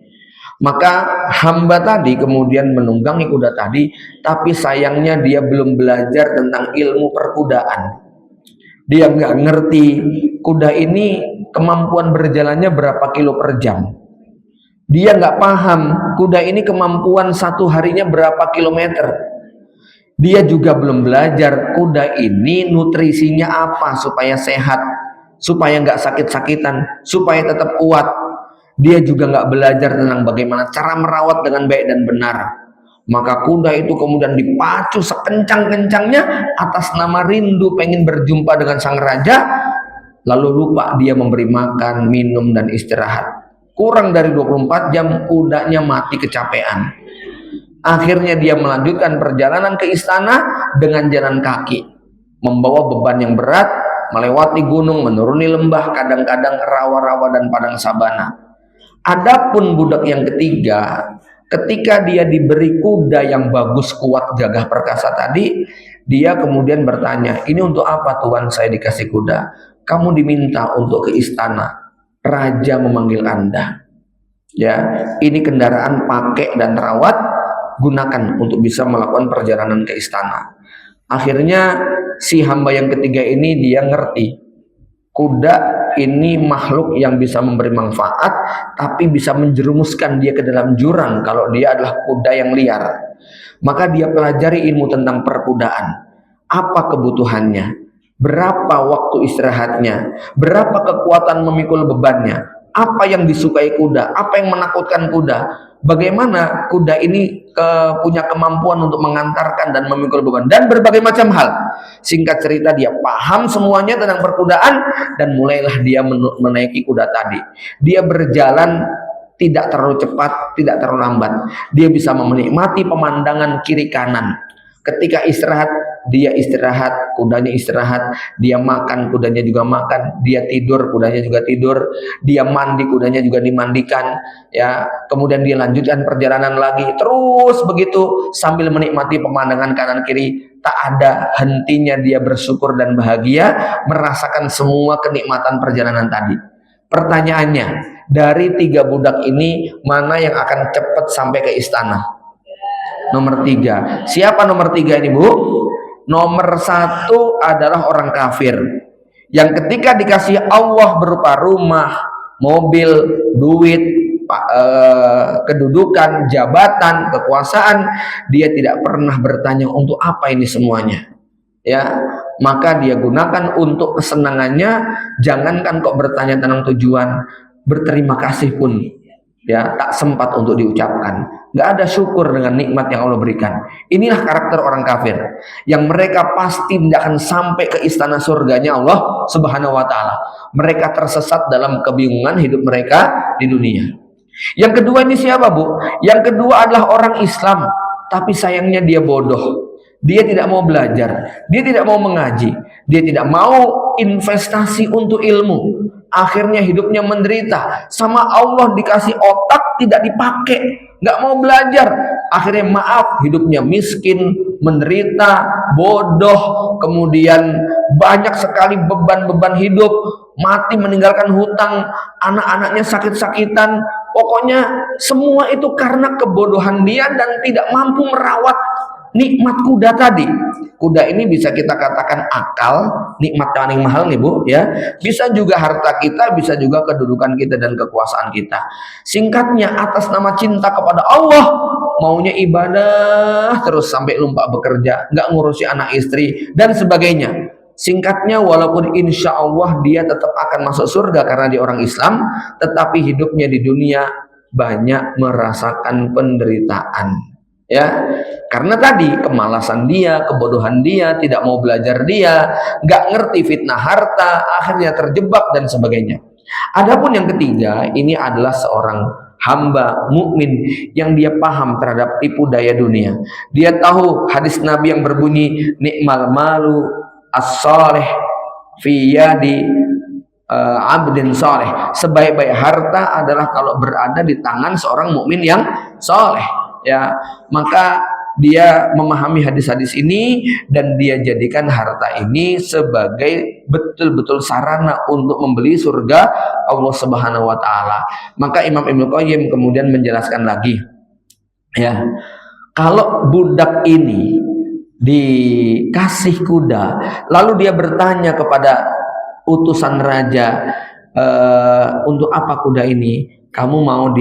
Maka hamba tadi kemudian menunggangi kuda tadi, tapi sayangnya dia belum belajar tentang ilmu perkudaan. Dia nggak ngerti kuda ini kemampuan berjalannya berapa kilo per jam. Dia nggak paham kuda ini kemampuan satu harinya berapa kilometer. Dia juga belum belajar kuda ini nutrisinya apa supaya sehat, supaya nggak sakit-sakitan, supaya tetap kuat. Dia juga nggak belajar tentang bagaimana cara merawat dengan baik dan benar. Maka kuda itu kemudian dipacu sekencang-kencangnya atas nama rindu pengen berjumpa dengan sang raja, lalu lupa dia memberi makan, minum, dan istirahat. Kurang dari 24 jam kudanya mati kecapean. Akhirnya dia melanjutkan perjalanan ke istana dengan jalan kaki, membawa beban yang berat, melewati gunung, menuruni lembah, kadang-kadang rawa-rawa dan padang sabana. Adapun budak yang ketiga, ketika dia diberi kuda yang bagus, kuat, gagah perkasa tadi, dia kemudian bertanya, ini untuk apa Tuhan saya dikasih kuda? Kamu diminta untuk ke istana, raja memanggil Anda. Ya, ini kendaraan pakai dan rawat, gunakan untuk bisa melakukan perjalanan ke istana. Akhirnya si hamba yang ketiga ini dia ngerti, kuda ini makhluk yang bisa memberi manfaat, tapi bisa menjerumuskan dia ke dalam jurang kalau dia adalah kuda yang liar. Maka dia pelajari ilmu tentang perkudaan. Apa kebutuhannya? Berapa waktu istirahatnya? Berapa kekuatan memikul bebannya? Apa yang disukai kuda? Apa yang menakutkan kuda? bagaimana kuda ini punya kemampuan untuk mengantarkan dan memikul beban dan berbagai macam hal. Singkat cerita, dia paham semuanya tentang perkudaan dan mulailah dia menaiki kuda tadi. Dia berjalan tidak terlalu cepat, tidak terlalu lambat. Dia bisa menikmati pemandangan kiri kanan. Ketika istirahat, dia istirahat, kudanya istirahat. Dia makan, kudanya juga makan. Dia tidur, kudanya juga tidur. Dia mandi, kudanya juga dimandikan. Ya, kemudian dia lanjutkan perjalanan lagi. Terus begitu sambil menikmati pemandangan kanan kiri. Tak ada hentinya dia bersyukur dan bahagia merasakan semua kenikmatan perjalanan tadi. Pertanyaannya, dari 3 budak ini mana yang akan cepat sampai ke istana? Nomor 3. Siapa nomor 3 ini, Bu? Nomor 1 adalah orang kafir yang ketika dikasih Allah berupa rumah, mobil, duit, kedudukan, jabatan, kekuasaan, dia tidak pernah bertanya untuk apa ini semuanya. Ya, maka dia gunakan untuk kesenangannya. Jangankan kok bertanya tentang tujuan, berterima kasih pun ya tak sempat untuk diucapkan. Nggak ada syukur dengan nikmat yang Allah berikan. Inilah karakter orang kafir yang mereka pasti tidak akan sampai ke istana surganya Allah Subhanahu wa taala. Mereka tersesat dalam kebingungan hidup mereka di dunia. Yang kedua ini siapa, Bu? Yang kedua adalah orang Islam, tapi sayangnya dia bodoh. Dia tidak mau belajar, dia tidak mau mengaji, dia tidak mau investasi untuk ilmu. Akhirnya hidupnya menderita. Sama Allah dikasih otak tidak dipakai, nggak mau belajar. Akhirnya maaf, hidupnya miskin, menderita, bodoh, kemudian banyak sekali beban-beban hidup, mati meninggalkan hutang, anak-anaknya sakit-sakitan. Pokoknya semua itu karena kebodohan dia dan tidak mampu merawat nikmat kuda tadi. Kuda ini bisa kita katakan akal, nikmat paling mahal nih, Bu, ya. Bisa juga harta kita, bisa juga kedudukan kita dan kekuasaan kita. Singkatnya, atas nama cinta kepada Allah, maunya ibadah terus sampai lupa bekerja, nggak ngurusi anak istri dan sebagainya. Singkatnya, walaupun insya Allah dia tetap akan masuk surga karena dia orang Islam, tetapi hidupnya di dunia banyak merasakan penderitaan. Ya, karena tadi kemalasan dia, kebodohan dia, tidak mau belajar dia, nggak ngerti fitnah harta, akhirnya terjebak dan sebagainya. Adapun yang ketiga, ini adalah seorang hamba mukmin yang dia paham terhadap tipu daya dunia. Dia tahu hadis Nabi yang berbunyi nikmal malu as-salih fi yadi abdin saleh. Sebaik-baik harta adalah kalau berada di tangan seorang mukmin yang saleh. Ya, maka dia memahami hadis-hadis ini dan dia jadikan harta ini sebagai betul-betul sarana untuk membeli surga Allah Subhanahu wa taala. Maka Imam Ibnu Qayyim kemudian menjelaskan lagi, ya, kalau budak ini dikasih kuda, lalu dia bertanya kepada utusan raja, untuk apa kuda ini? Kamu mau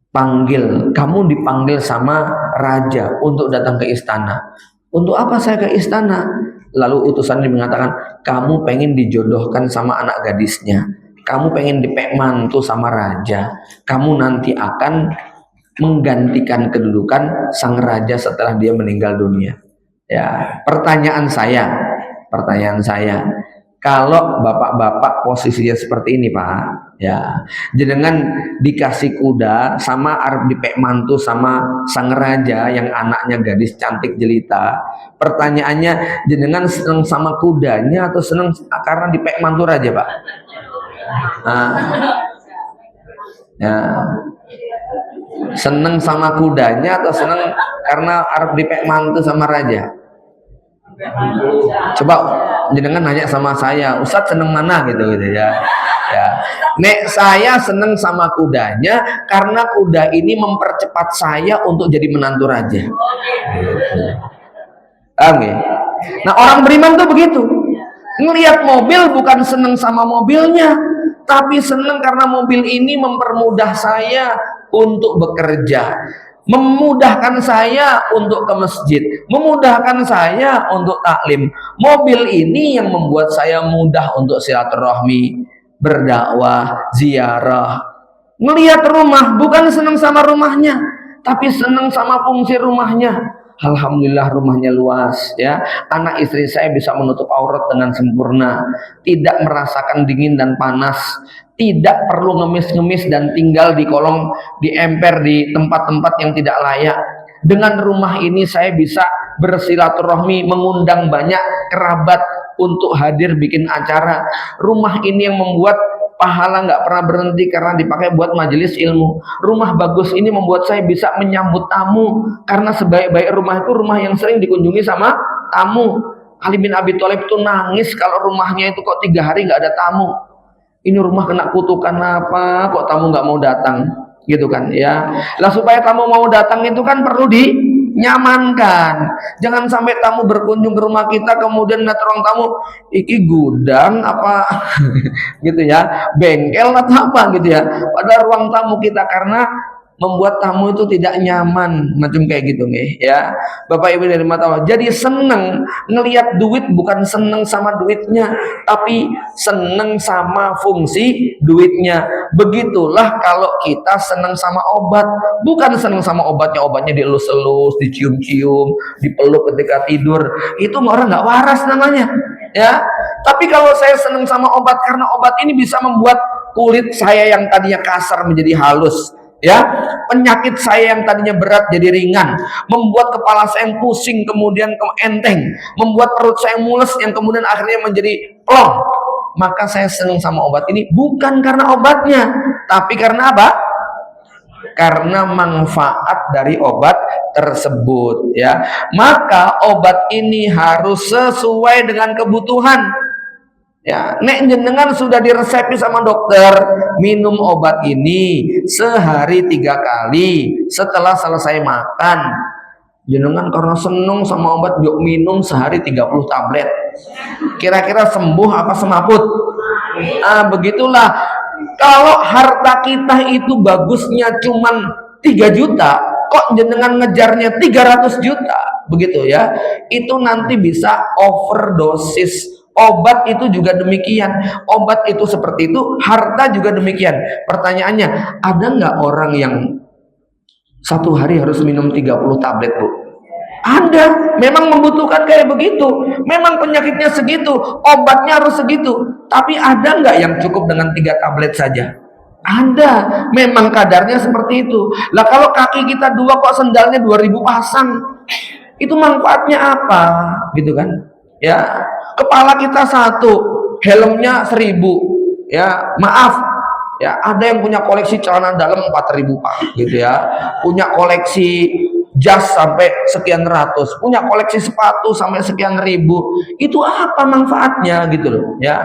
kamu dipanggil sama raja untuk datang ke istana. Untuk apa saya ke istana? Lalu utusan ini mengatakan, kamu pengen dijodohkan sama anak gadisnya, kamu pengen dipek mantu sama raja, kamu nanti akan menggantikan kedudukan sang raja setelah dia meninggal dunia. Ya, pertanyaan saya, kalau bapak-bapak posisinya seperti ini, Pak, ya, jenengan dikasih kuda sama arep dipek mantu sama sang raja yang anaknya gadis cantik jelita. Pertanyaannya, jenengan seneng sama kudanya atau seneng karena dipek mantu raja, Pak? Nah, ya, seneng sama kudanya atau seneng karena arep dipek mantu sama raja? Coba jenengan nanya sama saya, Ustadz seneng mana gitu ya. Ya, nek saya seneng sama kudanya karena kuda ini mempercepat saya untuk jadi menantu raja. Paham ya? Nah, orang beriman tuh begitu. Ngelihat mobil bukan seneng sama mobilnya, tapi seneng karena mobil ini mempermudah saya untuk bekerja, memudahkan saya untuk ke masjid, memudahkan saya untuk taklim. Mobil ini yang membuat saya mudah untuk silaturahmi, berdakwah, ziarah, Ngelihat rumah, bukan senang sama rumahnya, tapi senang sama fungsi rumahnya. Alhamdulillah rumahnya luas ya. Anak istri saya bisa menutup aurat dengan sempurna, tidak merasakan dingin dan panas, tidak perlu ngemis-ngemis dan tinggal di kolong, di emper, di tempat-tempat yang tidak layak. Dengan rumah ini saya bisa bersilaturahmi, mengundang banyak kerabat untuk hadir bikin acara. Rumah ini yang membuat pahala nggak pernah berhenti karena dipakai buat majelis ilmu. Rumah bagus ini membuat saya bisa menyambut tamu, karena sebaik-baik rumah itu rumah yang sering dikunjungi sama tamu. Ali bin Abi Thalib itu nangis kalau rumahnya itu kok 3 hari nggak ada tamu. Ini rumah kena kutukan apa kok tamu nggak mau datang, gitu kan ya. Lah supaya tamu mau datang itu kan perlu dinyamankan. Jangan sampai tamu berkunjung ke rumah kita kemudian lihat ruang tamu, iki gudang apa gitu ya, bengkel atau apa gitu ya, pada ruang tamu kita, karena membuat tamu itu tidak nyaman macam kayak gitu nih ya. Bapak Ibu dari mata Allah, jadi seneng ngelihat duit, bukan seneng sama duitnya, tapi seneng sama fungsi duitnya. Begitulah kalau kita seneng sama obat, bukan seneng sama obatnya, obatnya dielus-elus, dicium-cium, dipeluk ketika tidur, itu orang nggak waras namanya ya. Tapi kalau saya seneng sama obat karena obat ini bisa membuat kulit saya yang tadinya kasar menjadi halus ya, penyakit saya yang tadinya berat jadi ringan, membuat kepala saya yang pusing kemudian enteng, membuat perut saya mules yang kemudian akhirnya menjadi plong, maka saya senang sama obat ini bukan karena obatnya, tapi karena apa? Karena manfaat dari obat tersebut ya. Maka obat ini harus sesuai dengan kebutuhan ya. Nek jenengan sudah diresepi sama dokter, minum obat ini sehari 3 kali setelah selesai makan. Jenengan karena seneng sama obat yuk minum sehari 30 tablet. Kira-kira sembuh apa semaput? Begitulah. Kalau harta kita itu bagusnya cuman 3 juta, kok jenengan ngejarnya 300 juta, begitu ya. Itu nanti bisa overdosis. Obat itu juga demikian. Obat itu seperti itu, harta juga demikian. Pertanyaannya, ada nggak orang yang 1 hari harus minum 30 tablet, Bu? Ada, memang membutuhkan kayak begitu. Memang penyakitnya segitu, obatnya harus segitu. Tapi ada nggak yang cukup dengan 3 tablet saja? Ada, memang kadarnya seperti itu. Lah kalau kaki kita 2 kok sendalnya 2000 pasang, itu manfaatnya apa? Gitu kan? Ya, kepala kita 1, helmnya 1000. Ya, maaf. Ya, ada yang punya koleksi celana dalam 4000 Pak, gitu ya. Punya koleksi jas sampai sekian ratus, punya koleksi sepatu sampai sekian ribu. Itu apa manfaatnya gitu loh ya.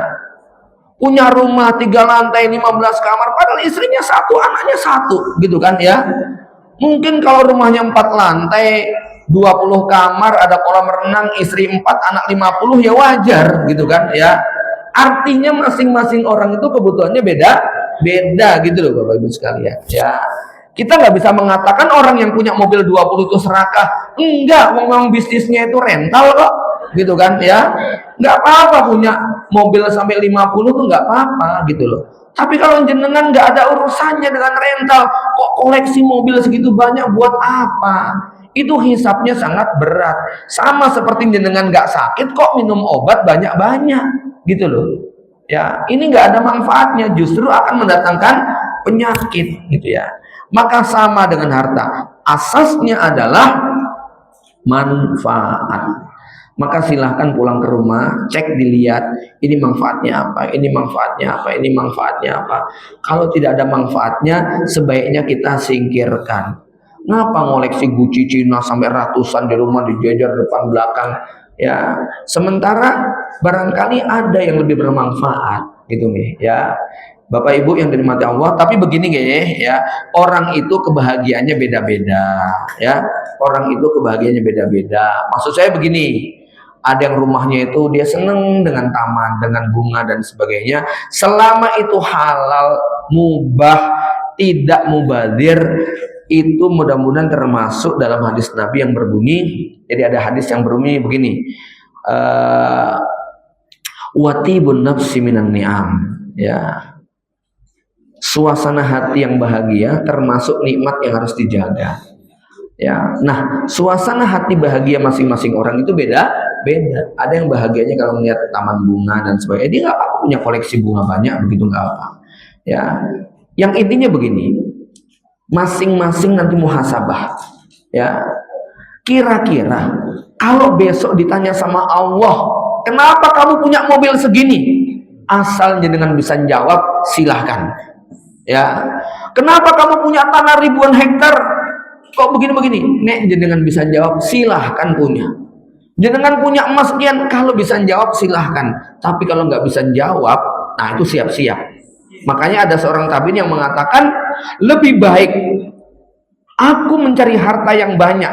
Punya rumah 3 lantai 15 kamar padahal istrinya 1, anaknya 1 gitu kan ya. Mungkin kalau rumahnya 4 lantai 20 kamar, ada kolam renang, istri 4, anak 50, ya wajar gitu kan ya. Artinya masing-masing orang itu kebutuhannya beda gitu loh Bapak Ibu sekalian ya. Kita nggak bisa mengatakan orang yang punya mobil 20 itu serakah. Enggak, memang bisnisnya itu rental kok. Gitu kan ya. Nggak apa-apa punya mobil sampai 50 tuh nggak apa-apa gitu loh. Tapi kalau jenengan nggak ada urusannya dengan rental, kok koleksi mobil segitu banyak buat apa? Itu hisapnya sangat berat. Sama seperti jenengan nggak sakit kok minum obat banyak-banyak gitu loh. Ya, ini nggak ada manfaatnya, justru akan mendatangkan penyakit gitu ya. Maka sama dengan harta, asasnya adalah manfaat. Maka silahkan pulang ke rumah, cek, dilihat ini manfaatnya apa, ini manfaatnya apa, ini manfaatnya apa. Kalau tidak ada manfaatnya, sebaiknya kita singkirkan. Ngapa ngoleksi Gucci Cina sampai ratusan di rumah dijejer depan belakang ya, sementara barangkali ada yang lebih bermanfaat gitu nih ya. Bapak Ibu yang dirahmati Allah, tapi begini ya, orang itu kebahagiaannya beda-beda ya. Orang itu kebahagiaannya beda-beda. Maksud saya begini, ada yang rumahnya itu dia seneng dengan taman, dengan bunga dan sebagainya. Selama itu halal, mubah, tidak mubazir, itu mudah-mudahan termasuk dalam hadis Nabi yang berbunyi. Jadi ada hadis yang berbunyi begini, watibun nafsi minan ni'am ya. Suasana hati yang bahagia termasuk nikmat yang harus dijaga. Ya, nah suasana hati bahagia masing-masing orang itu beda. Ada yang bahagianya kalau melihat taman bunga dan sebagainya. Dia nggak apa punya koleksi bunga banyak begitu nggak apa. Ya, yang intinya begini, masing-masing nanti muhasabah. Ya, kira-kira kalau besok ditanya sama Allah, kenapa kamu punya mobil segini? Asal jenengan bisa jawab, silahkan. Ya, kenapa kamu punya tanah ribuan hektar? Kok begini-begini? Nek jenengan bisa jawab, silahkan punya. Jenengan punya emas sekian, kalau bisa jawab silahkan. Tapi kalau nggak bisa jawab, nah itu siap-siap. Makanya ada seorang tabiin yang mengatakan, lebih baik aku mencari harta yang banyak,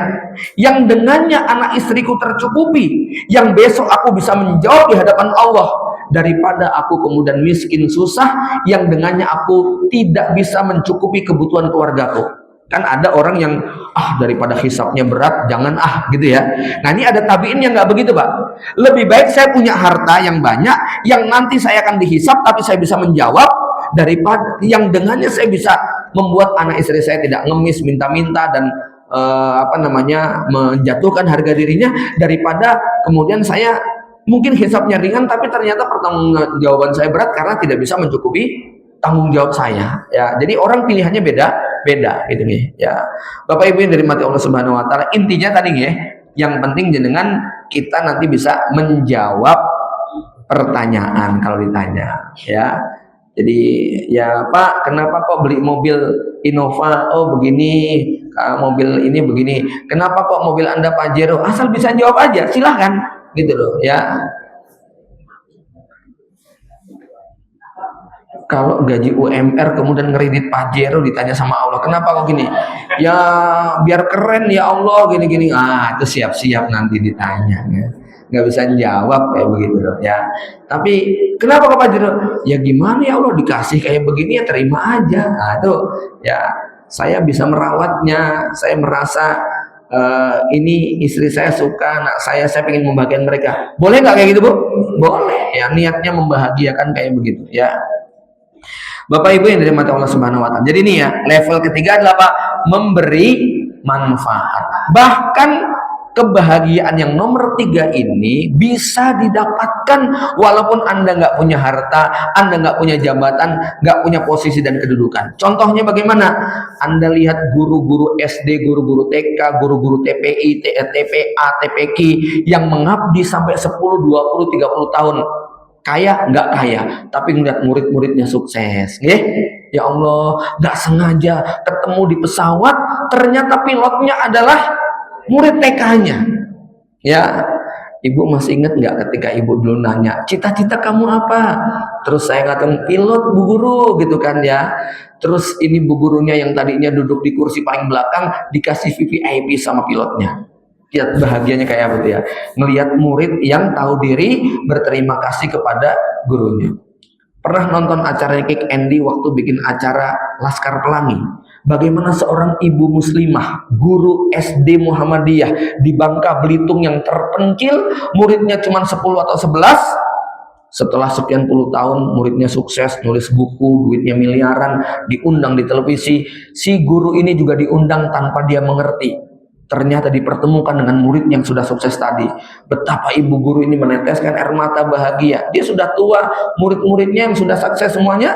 yang dengannya anak istriku tercukupi, yang besok aku bisa menjawab di hadapan Allah, daripada aku kemudian miskin susah, yang dengannya aku tidak bisa mencukupi kebutuhan keluargaku. Kan ada orang yang daripada hisabnya berat jangan gitu ya. Nah ini ada tabiin yang nggak begitu Pak. Lebih baik saya punya harta yang banyak yang nanti saya akan dihisab tapi saya bisa menjawab, daripada yang dengannya saya bisa membuat anak istri saya tidak ngemis minta-minta dan menjatuhkan harga dirinya, daripada kemudian saya mungkin hisabnya ringan tapi ternyata pertanggungjawaban saya berat karena tidak bisa mencukupi tanggung jawab saya. Ya, jadi orang pilihannya beda gitu nih ya. Bapak Ibu yang dirahmati Allah Subhanahu wa taala, intinya tadi nih, yang penting jenengan kita nanti bisa menjawab pertanyaan kalau ditanya ya. Jadi ya Pak, kenapa kok beli mobil Innova? Oh begini, mobil ini begini. Kenapa kok mobil Anda Pajero? Asal bisa jawab aja, silahkan gitu loh ya. Kalau gaji UMR kemudian ngeridit Pajero, ditanya sama Allah, kenapa kok gini? Ya biar keren ya Allah, gini-gini. Itu siap-siap nanti ditanya ya. Nggak bisa jawab kayak begitu loh ya. Tapi kenapa kok Pajero? Ya gimana ya Allah, dikasih kayak begini ya terima aja. Itu ya, saya bisa merawatnya. Saya merasa ini istri saya suka, anak saya pengen membahagiakan mereka. Boleh nggak kayak gitu Bu? Boleh ya, niatnya membahagiakan kayak begitu ya. Bapak Ibu yang dirahmati Allah Subhanahu wa taala. Jadi ini ya, level ketiga adalah apa? Memberi manfaat. Bahkan kebahagiaan yang nomor 3 ini bisa didapatkan walaupun Anda nggak punya harta, Anda nggak punya jabatan, nggak punya posisi dan kedudukan. Contohnya bagaimana? Anda lihat guru-guru SD, guru-guru TK, guru-guru TPI, TPA, TPQ yang mengabdi sampai 10, 20, 30 tahun. Kaya nggak kaya, tapi ngeliat murid-muridnya sukses, ya Allah, nggak sengaja ketemu di pesawat, ternyata pilotnya adalah murid TK-nya. Ya, Ibu masih ingat nggak ketika Ibu dulu nanya, cita-cita kamu apa? Terus saya ngatakan pilot Bu Guru, gitu kan ya. Terus ini Bu Gurunya yang tadinya duduk di kursi paling belakang dikasih VVIP sama pilotnya. Lihat bahagianya kayak apa ya, ngelihat murid yang tahu diri berterima kasih kepada gurunya. Pernah nonton acaranya Kick Andy waktu bikin acara Laskar Pelangi, bagaimana seorang ibu muslimah, guru SD Muhammadiyah di Bangka Belitung yang terpencil, muridnya cuma 10 atau 11, setelah sekian puluh tahun muridnya sukses, nulis buku, duitnya miliaran, diundang di televisi. Si guru ini juga diundang tanpa dia mengerti. Ternyata dipertemukan dengan murid yang sudah sukses tadi. Betapa ibu guru ini meneteskan air mata bahagia. Dia sudah tua, murid-muridnya yang sudah sukses semuanya,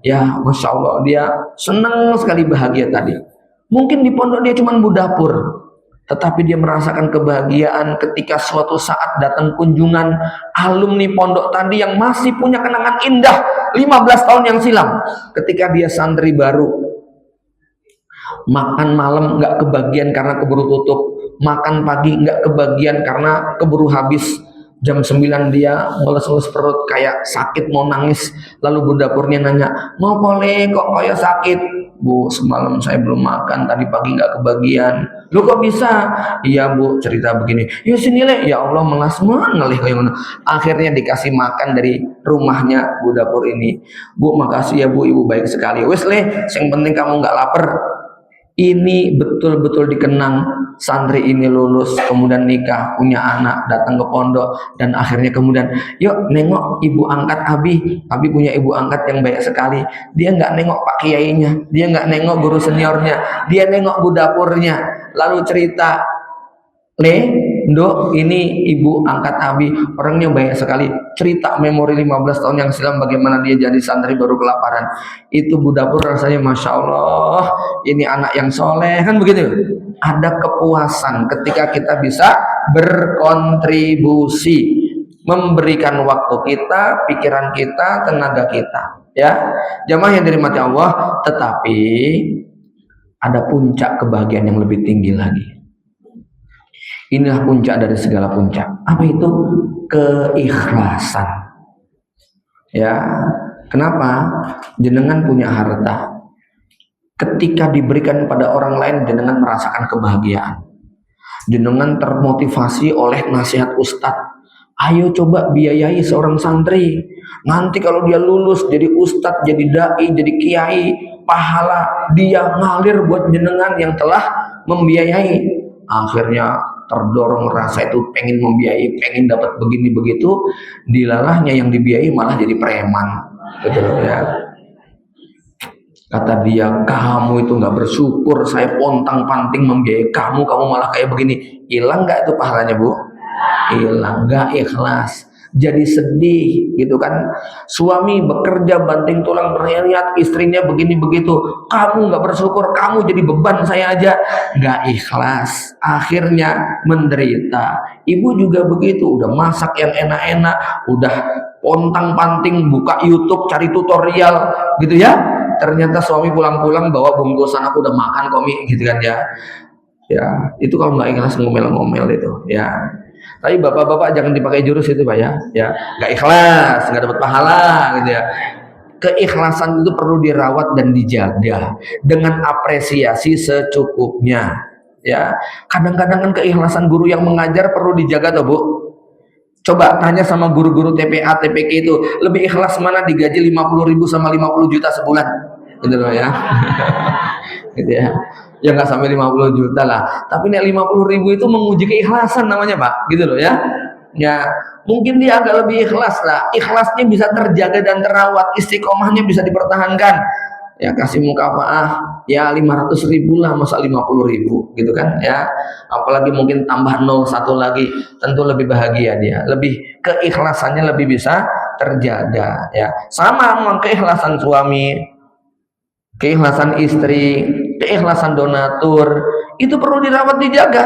ya Masya Allah, dia senang sekali bahagia tadi. Mungkin di pondok dia cuma bu dapur, tetapi dia merasakan kebahagiaan ketika suatu saat datang kunjungan alumni pondok tadi yang masih punya kenangan indah 15 tahun yang silam. Ketika dia santri baru, makan malam nggak kebagian karena keburu tutup, makan pagi nggak kebagian karena keburu habis. Jam 9 dia ngelus-ngelus perut kayak sakit mau nangis. Lalu bu dapurnya nanya, mau boleh kok kayak sakit? Bu, semalam saya belum makan, tadi pagi nggak kebagian. Lu kok bisa? Iya Bu, cerita begini. Ya sini Le, ya Allah melas ngelih kayak mana. Akhirnya dikasih makan dari rumahnya bu dapur ini. Bu, makasih ya Bu, Ibu baik sekali. Wes Le, yang penting kamu nggak lapar. Ini betul-betul dikenang santri ini lulus, kemudian nikah, punya anak, datang ke pondok, dan akhirnya kemudian, yuk nengok ibu angkat Abi punya ibu angkat yang baik sekali. Dia nggak nengok pak kiainya, dia nggak nengok guru seniornya, dia nengok bu dapurnya, lalu cerita, Dok, ini ibu angkat Abi, orangnya baik sekali. Cerita memori 15 tahun yang silam bagaimana dia jadi santri baru kelaparan. Itu bu dapur rasanya Masya Allah, ini anak yang soleh, kan begitu. Ada kepuasan ketika kita bisa berkontribusi, memberikan waktu kita, pikiran kita, tenaga kita. Ya, jamaah yang dirahmati Allah, tetapi ada puncak kebahagiaan yang lebih tinggi lagi. Inilah puncak dari segala puncak. Apa itu? Keikhlasan. Ya, kenapa? Jenengan punya harta. Ketika diberikan pada orang lain, jenengan merasakan kebahagiaan. Jenengan termotivasi oleh nasihat ustadz. Ayo coba biayai seorang santri. Nanti kalau dia lulus jadi ustadz, jadi dai, jadi kiai, pahala dia ngalir buat jenengan yang telah membiayai. Akhirnya terdorong rasa itu pengen membiayai, pengen dapat begini begitu, dilalahnya yang dibiayai malah jadi preman, betul ya. Kata dia, kamu itu nggak bersyukur, saya pontang panting membiayai kamu malah kayak begini. Hilang nggak itu pahalanya bu? Hilang, nggak ikhlas. Jadi sedih gitu kan. Suami bekerja banting tulang berhayat, istrinya begini begitu, kamu nggak bersyukur, kamu jadi beban saya aja. Nggak ikhlas, akhirnya menderita. Ibu juga begitu, udah masak yang enak-enak, udah pontang panting buka YouTube cari tutorial gitu ya, ternyata suami pulang-pulang bawa bungkusan, aku udah makan kok gitu kan ya. Ya itu kalau nggak ikhlas ngomel-ngomel itu ya. Tapi bapak-bapak jangan dipakai jurus itu pak ya, nggak ikhlas, nggak dapat pahala gitu ya. Keikhlasan itu perlu dirawat dan dijaga dengan apresiasi secukupnya. Ya, kadang-kadang kan keikhlasan guru yang mengajar perlu dijaga tuh bu. Coba tanya sama guru-guru TPA, TPK itu lebih ikhlas mana digaji 50.000 sama 50 juta sebulan, gitu loh ya. Gitu ya. Ya nggak sampai 50 juta lah, tapi nih 50.000 itu menguji keikhlasan namanya pak, gitu loh ya. Ya mungkin dia agak lebih ikhlas lah, ikhlasnya bisa terjaga dan terawat, istiqomahnya bisa dipertahankan. Ya kasih mukafaah ya 500.000 lah, masa 50.000 gitu kan ya. Apalagi mungkin tambah 01 lagi, tentu lebih bahagia dia, lebih keikhlasannya lebih bisa terjaga ya. Sama memang keikhlasan suami, keikhlasan istri, keikhlasan donatur itu perlu dirawat, dijaga,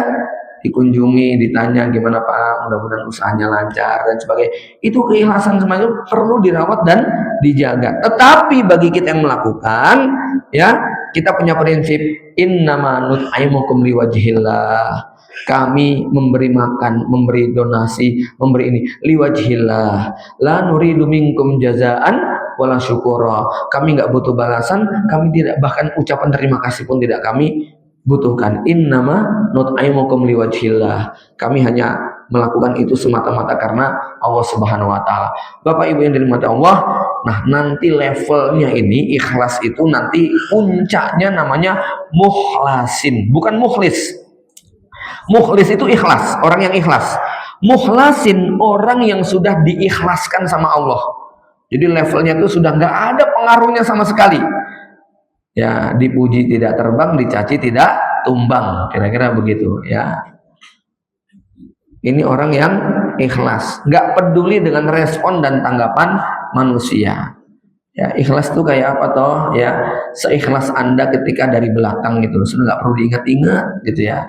dikunjungi, ditanya gimana Pak, mudah-mudahan usahanya lancar dan sebagainya. Itu keikhlasan semuanya perlu dirawat dan dijaga. Tetapi bagi kita yang melakukan, ya kita punya prinsip innama nut'imukum liwajhillah. Kami memberi makan, memberi donasi, memberi ini liwajhillah. La nuridu minkum jazaan wala syukura. Kami nggak butuh balasan, kami tidak, bahkan ucapan terima kasih pun tidak kami butuhkan. Innama nut'imukum liwajhillah. Kami hanya melakukan itu semata-mata karena Allah Subhanahu wa taala. Bapak Ibu yang dirahmati Allah, nah nanti levelnya ini ikhlas itu nanti puncaknya namanya mukhlasin, bukan mukhlis. Mukhlis itu ikhlas, orang yang ikhlas. Mukhlasin orang yang sudah diikhlaskan sama Allah. Jadi levelnya itu sudah nggak ada pengaruhnya sama sekali. Ya, dipuji tidak terbang, dicaci tidak tumbang, kira-kira begitu ya. Ini orang yang ikhlas, nggak peduli dengan respon dan tanggapan manusia. Ya, ikhlas itu kayak apa toh? Ya, seikhlas Anda ketika dari belakang gitu, sudah nggak perlu diingat-ingat gitu ya.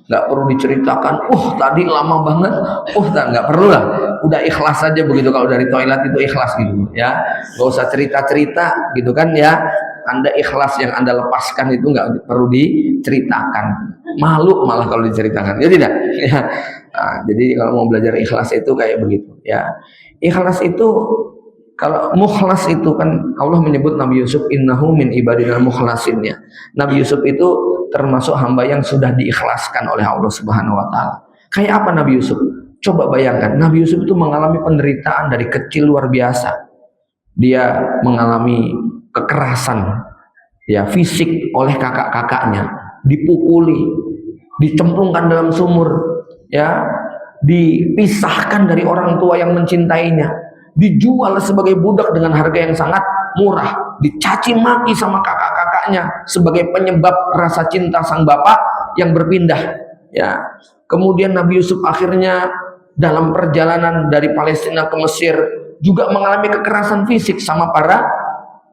Nggak perlu diceritakan, tadi lama banget, nggak perlu lah, udah ikhlas saja begitu. Kalau dari toilet itu ikhlas gitu ya, nggak usah cerita-cerita gitu kan ya. Anda ikhlas yang Anda lepaskan itu nggak perlu diceritakan, malu malah kalau diceritakan, ya tidak ya. Nah, jadi kalau mau belajar ikhlas itu kayak begitu ya. Ikhlas itu, kalau mukhlas itu kan Allah menyebut Nabi Yusuf innahu min ibadina mukhlasinnya. Nabi Yusuf itu termasuk hamba yang sudah diikhlaskan oleh Allah Subhanahu wa taala. Kayak apa Nabi Yusuf? Coba bayangkan, Nabi Yusuf itu mengalami penderitaan dari kecil luar biasa. Dia mengalami kekerasan ya fisik oleh kakak-kakaknya, dipukuli, dicemplungkan dalam sumur, ya, dipisahkan dari orang tua yang mencintainya, dijual sebagai budak dengan harga yang sangat murah, dicaci maki sama kakak-kakaknya sebagai penyebab rasa cinta sang bapak yang berpindah, ya. Kemudian Nabi Yusuf akhirnya dalam perjalanan dari Palestina ke Mesir juga mengalami kekerasan fisik sama para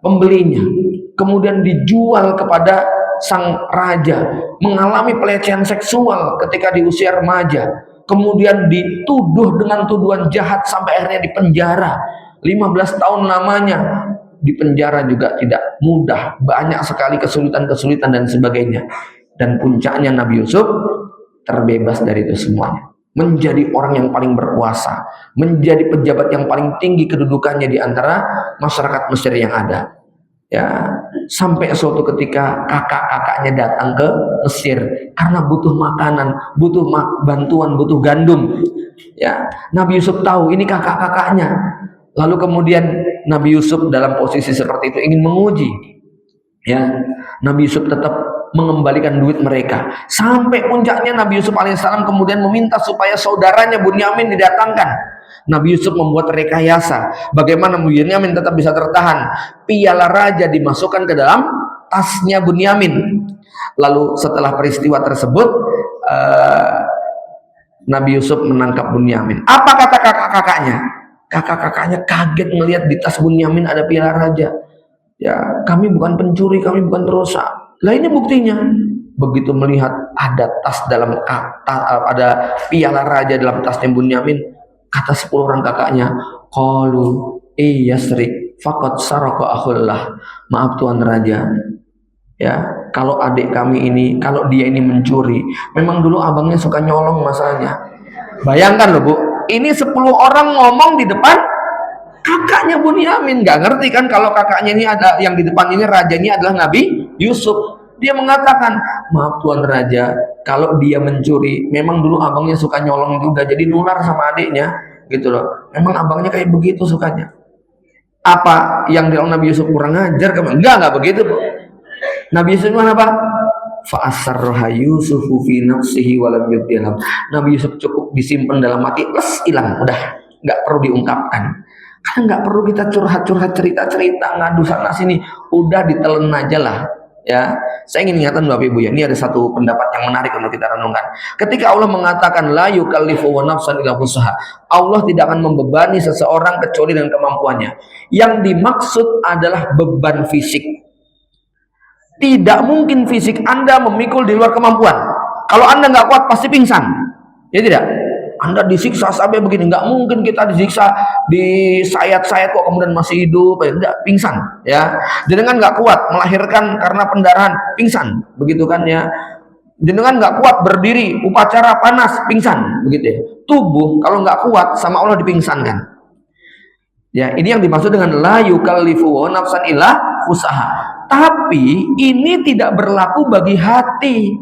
pembelinya, kemudian dijual kepada sang raja, mengalami pelecehan seksual ketika di usia remaja, kemudian dituduh dengan tuduhan jahat sampai akhirnya dipenjara 15 tahun lamanya. Di penjara juga tidak mudah, banyak sekali kesulitan-kesulitan dan sebagainya. Dan puncaknya Nabi Yusuf terbebas dari itu semuanya, menjadi orang yang paling berkuasa, menjadi pejabat yang paling tinggi kedudukannya di antara masyarakat Mesir yang ada. Ya, sampai suatu ketika kakak-kakaknya datang ke Mesir karena butuh makanan, butuh bantuan, butuh gandum. Ya, Nabi Yusuf tahu ini kakak-kakaknya. Lalu kemudian Nabi Yusuf dalam posisi seperti itu ingin menguji. Ya, Nabi Yusuf tetap mengembalikan duit mereka. Sampai puncaknya Nabi Yusuf alaihissalam kemudian meminta supaya saudaranya Bunyamin didatangkan. Nabi Yusuf membuat rekayasa bagaimana Bunyamin tetap bisa tertahan. Piala raja dimasukkan ke dalam tasnya Bunyamin. Lalu setelah peristiwa tersebut Nabi Yusuf menangkap Bunyamin. Apa kata kakak-kakaknya? Kakak-kakaknya kaget melihat di tas Bunyamin ada piala raja. Ya, kami bukan pencuri, kami bukan perusak. Lah ini buktinya. Begitu melihat ada tas dalam ada piala raja dalam tasnya Bunyamin, kata 10 orang kakaknya, qalu iyasri faqad saraka akhullah. Maaf Tuan Raja. Ya, kalau adik kami ini, kalau dia ini mencuri, memang dulu abangnya suka nyolong masalahnya. Bayangkan loh Bu, ini 10 orang ngomong di depan kakaknya Bunyamin, nggak ngerti kan kalau kakaknya ini ada yang di depan ini raja ini adalah Nabi Yusuf. Dia mengatakan, maaf Tuan Raja, kalau dia mencuri, memang dulu abangnya suka nyolong juga, jadi nular sama adiknya, gitu loh. Memang abangnya kayak begitu sukanya. Apa yang dilakukan Nabi Yusuf kurang ajar? Enggak begitu Bu. Nabi Yusuf apa? Fa'asarroha Yusufu fi nafsihi walam yubdilam. Nabi Yusuf cukup disimpan dalam hati, hilang, udah nggak perlu diungkapkan. Karena nggak perlu kita curhat-curhat cerita-cerita ngadu sana sini, udah ditelen aja lah. Ya, saya ingin ingatkan Bapak Ibu ya, ini ada satu pendapat yang menarik untuk kita renungkan. Ketika Allah mengatakan la yukallifu nafsan illa wus'aha, Allah tidak akan membebani seseorang kecuali dengan kemampuannya. Yang dimaksud adalah beban fisik. Tidak mungkin fisik Anda memikul di luar kemampuan. Kalau Anda nggak kuat pasti pingsan. Ya tidak? Anda disiksa sampai begini, nggak mungkin kita disiksa disayat-sayat kok kemudian masih hidup, enggak, pingsan, ya. Jenengan nggak kuat melahirkan karena pendarahan, pingsan, begitu kan ya. Jenengan nggak kuat berdiri upacara panas, pingsan, begitu ya. Tubuh kalau nggak kuat sama Allah dipingsankan. Ya, ini yang dimaksud dengan la yukallifu nafsan illa wus'aha. Tapi ini tidak berlaku bagi hati.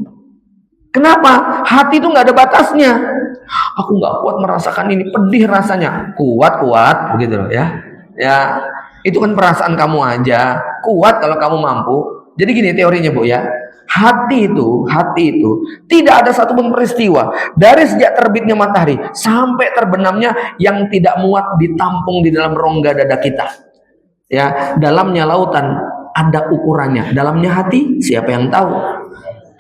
Kenapa? Hati itu nggak ada batasnya. Aku nggak kuat merasakan ini, pedih rasanya. Kuat begitu loh ya. Ya, itu kan perasaan kamu aja. Kuat kalau kamu mampu. Jadi gini teorinya Bu ya. Hati itu tidak ada satupun peristiwa dari sejak terbitnya matahari sampai terbenamnya yang tidak muat ditampung di dalam rongga dada kita. Ya, dalamnya lautan ada ukurannya. Dalamnya hati, siapa yang tahu?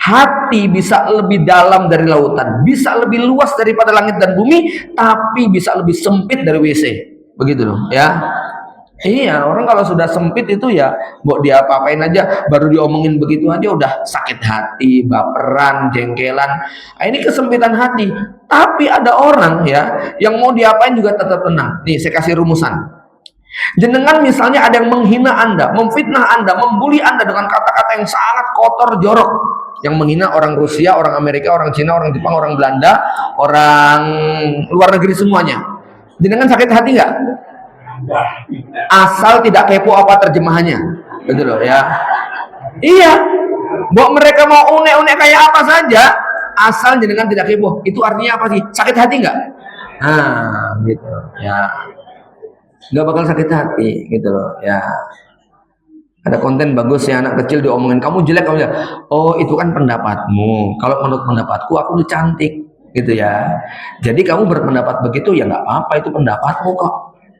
Hati bisa lebih dalam dari lautan, bisa lebih luas daripada langit dan bumi, tapi bisa lebih sempit dari WC. Begitu loh, ya. Iya, orang kalau sudah sempit itu ya, buat dia apa-apain aja, baru diomongin begitu aja udah sakit hati, baperan, jengkelan. Nah, ini kesempitan hati. Tapi ada orang ya, yang mau diapain juga tetap tenang. Nih, saya kasih rumusan. Jenengan misalnya ada yang menghina Anda, memfitnah Anda, membuli Anda dengan kata-kata yang sangat kotor, jorok, yang menghina orang Rusia, orang Amerika, orang Cina, orang Jepang, orang Belanda, orang luar negeri semuanya. Jenengan sakit hati nggak? Asal tidak kepo apa terjemahannya, gitu loh ya. Iya, buat mereka mau unek-unek kayak apa saja, asal jenengan tidak kepo. Itu artinya apa sih? Sakit hati nggak? Nah, gitu ya. Nggak bakal sakit hati gitu loh ya. Ada konten bagus ya, anak kecil diomongin kamu jelek, kamu jelek. Oh, itu kan pendapatmu. Kalau menurut pendapatku aku tuh cantik, gitu ya. Jadi kamu berpendapat begitu ya nggak apa-apa, itu pendapatmu kok.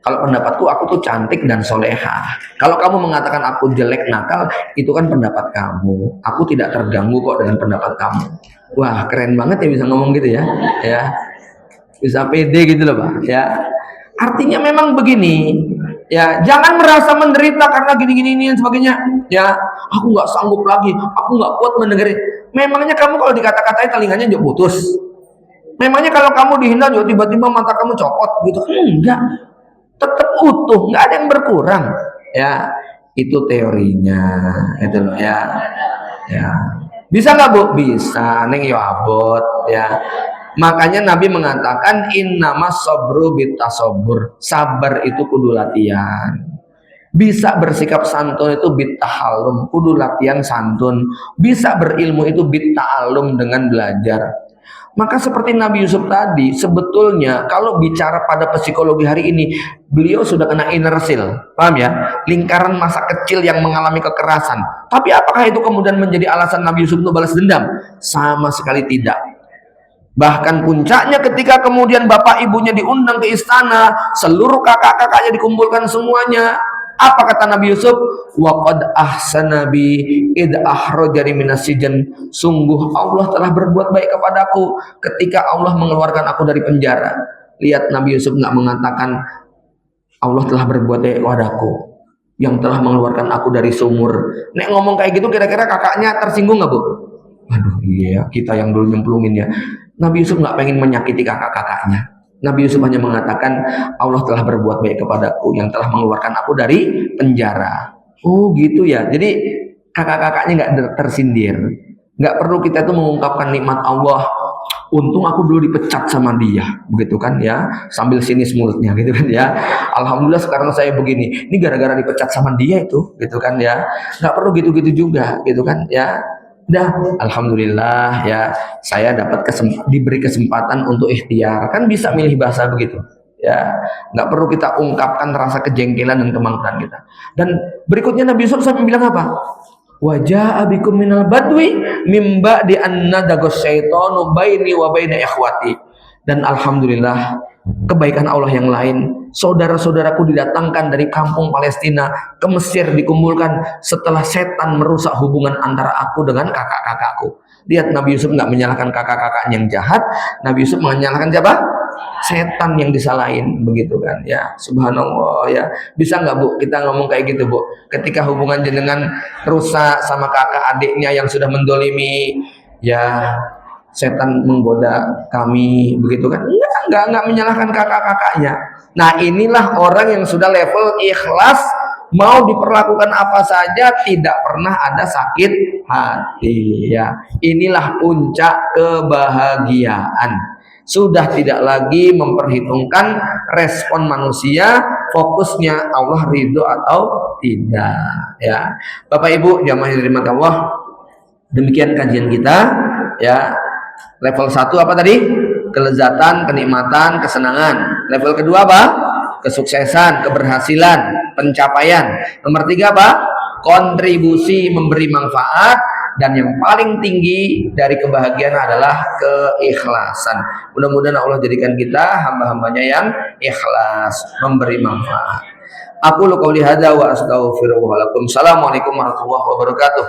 Kalau pendapatku aku tuh cantik dan soleha. Kalau kamu mengatakan aku jelek nakal, itu kan pendapat kamu. Aku tidak terganggu kok dengan pendapat kamu. Wah, keren banget ya bisa ngomong gitu ya. Ya, bisa pede gitu loh, Pak. Ya. Artinya memang begini, ya jangan merasa menderita karena gini-gini ini dan sebagainya. Ya, aku nggak sanggup lagi, aku nggak kuat mendengar. Memangnya kamu kalau dikata-katain telinganya juga putus? Memangnya kalau kamu dihina juga tiba-tiba mata kamu copot gitu? Enggak, tetap utuh, nggak ada yang berkurang. Ya, itu teorinya, itu loh ya. Ya, bisa nggak Bu? Bisa, neng yo abot ya. Makanya Nabi mengatakan innama sabru bitasobur. Sabar itu kudu latihan. Bisa bersikap santun itu bitta'allum, kudu latihan santun. Bisa berilmu itu bitta'allum, dengan belajar. Maka seperti Nabi Yusuf tadi, sebetulnya kalau bicara pada psikologi hari ini, beliau sudah kena inner seal, paham ya? Lingkaran masa kecil yang mengalami kekerasan. Tapi apakah itu kemudian menjadi alasan Nabi Yusuf untuk balas dendam? Sama sekali tidak. Bahkan puncaknya ketika kemudian bapak ibunya diundang ke istana, seluruh kakak-kakaknya dikumpulkan semuanya. Apa kata Nabi Yusuf? Waqad ahsana bi id akhrajani minas sijan. Sungguh Allah telah berbuat baik kepadaku ketika Allah mengeluarkan aku dari penjara. Lihat, Nabi Yusuf nggak mengatakan Allah telah berbuat baik kepadaku yang telah mengeluarkan aku dari sumur. Nek ngomong kayak gitu kira-kira kakaknya tersinggung nggak Bu? Aduh iya, kita yang dulu nyemplungin ya. Nabi Yusuf nggak pengen menyakiti kakak-kakaknya. Nabi Yusuf hanya mengatakan Allah telah berbuat baik kepadaku yang telah mengeluarkan aku dari penjara. Oh gitu ya. Jadi kakak-kakaknya nggak tersindir. Nggak perlu kita tuh mengungkapkan nikmat Allah. Untung aku dulu dipecat sama dia, begitu kan ya, sambil sinis mulutnya gitu kan ya. Alhamdulillah sekarang saya begini. Ini gara-gara dipecat sama dia itu, gitu kan ya. Nggak perlu gitu-gitu juga, gitu kan ya. Dah, alhamdulillah ya, saya dapat diberi kesempatan untuk ikhtiar. Kan bisa milih bahasa begitu. Ya, nggak perlu kita ungkapkan rasa kejengkelan dan kemangkan kita. Dan berikutnya Nabi Yusuf sampai bilang apa? Wajah abikum minal badwi mimba di anna dagos syaitonu baini wa baina ikhwati. Dan alhamdulillah kebaikan Allah yang lain, saudara-saudaraku didatangkan dari kampung Palestina ke Mesir, dikumpulkan setelah setan merusak hubungan antara aku dengan kakak-kakakku. Lihat, Nabi Yusuf nggak menyalahkan kakak-kakaknya yang jahat, Nabi Yusuf menyalahkan siapa? Setan yang disalahin, begitu kan ya. Subhanallah ya. Bisa nggak Bu kita ngomong kayak gitu Bu? Ketika hubungan jenengan rusak sama kakak adiknya yang sudah mendolimi, ya setan menggoda kami, begitu kan? Enggak menyalahkan kakak-kakaknya. Nah, inilah orang yang sudah level ikhlas, mau diperlakukan apa saja tidak pernah ada sakit hati ya. Inilah puncak kebahagiaan. Sudah tidak lagi memperhitungkan respon manusia, fokusnya Allah ridho atau tidak ya. Bapak Ibu jamaah yang dirahmati Allah, demikian kajian kita ya. Level 1 apa tadi? Kelezatan, kenikmatan, kesenangan. Level kedua apa? Kesuksesan, keberhasilan, pencapaian. Nomor 3 apa? Kontribusi, memberi manfaat. Dan yang paling tinggi dari kebahagiaan adalah keikhlasan. Mudah-mudahan Allah jadikan kita hamba-hambanya yang ikhlas, memberi manfaat. Aku qouli hadza wa astaghfirullahaladzim. Assalamualaikum warahmatullahi wabarakatuh.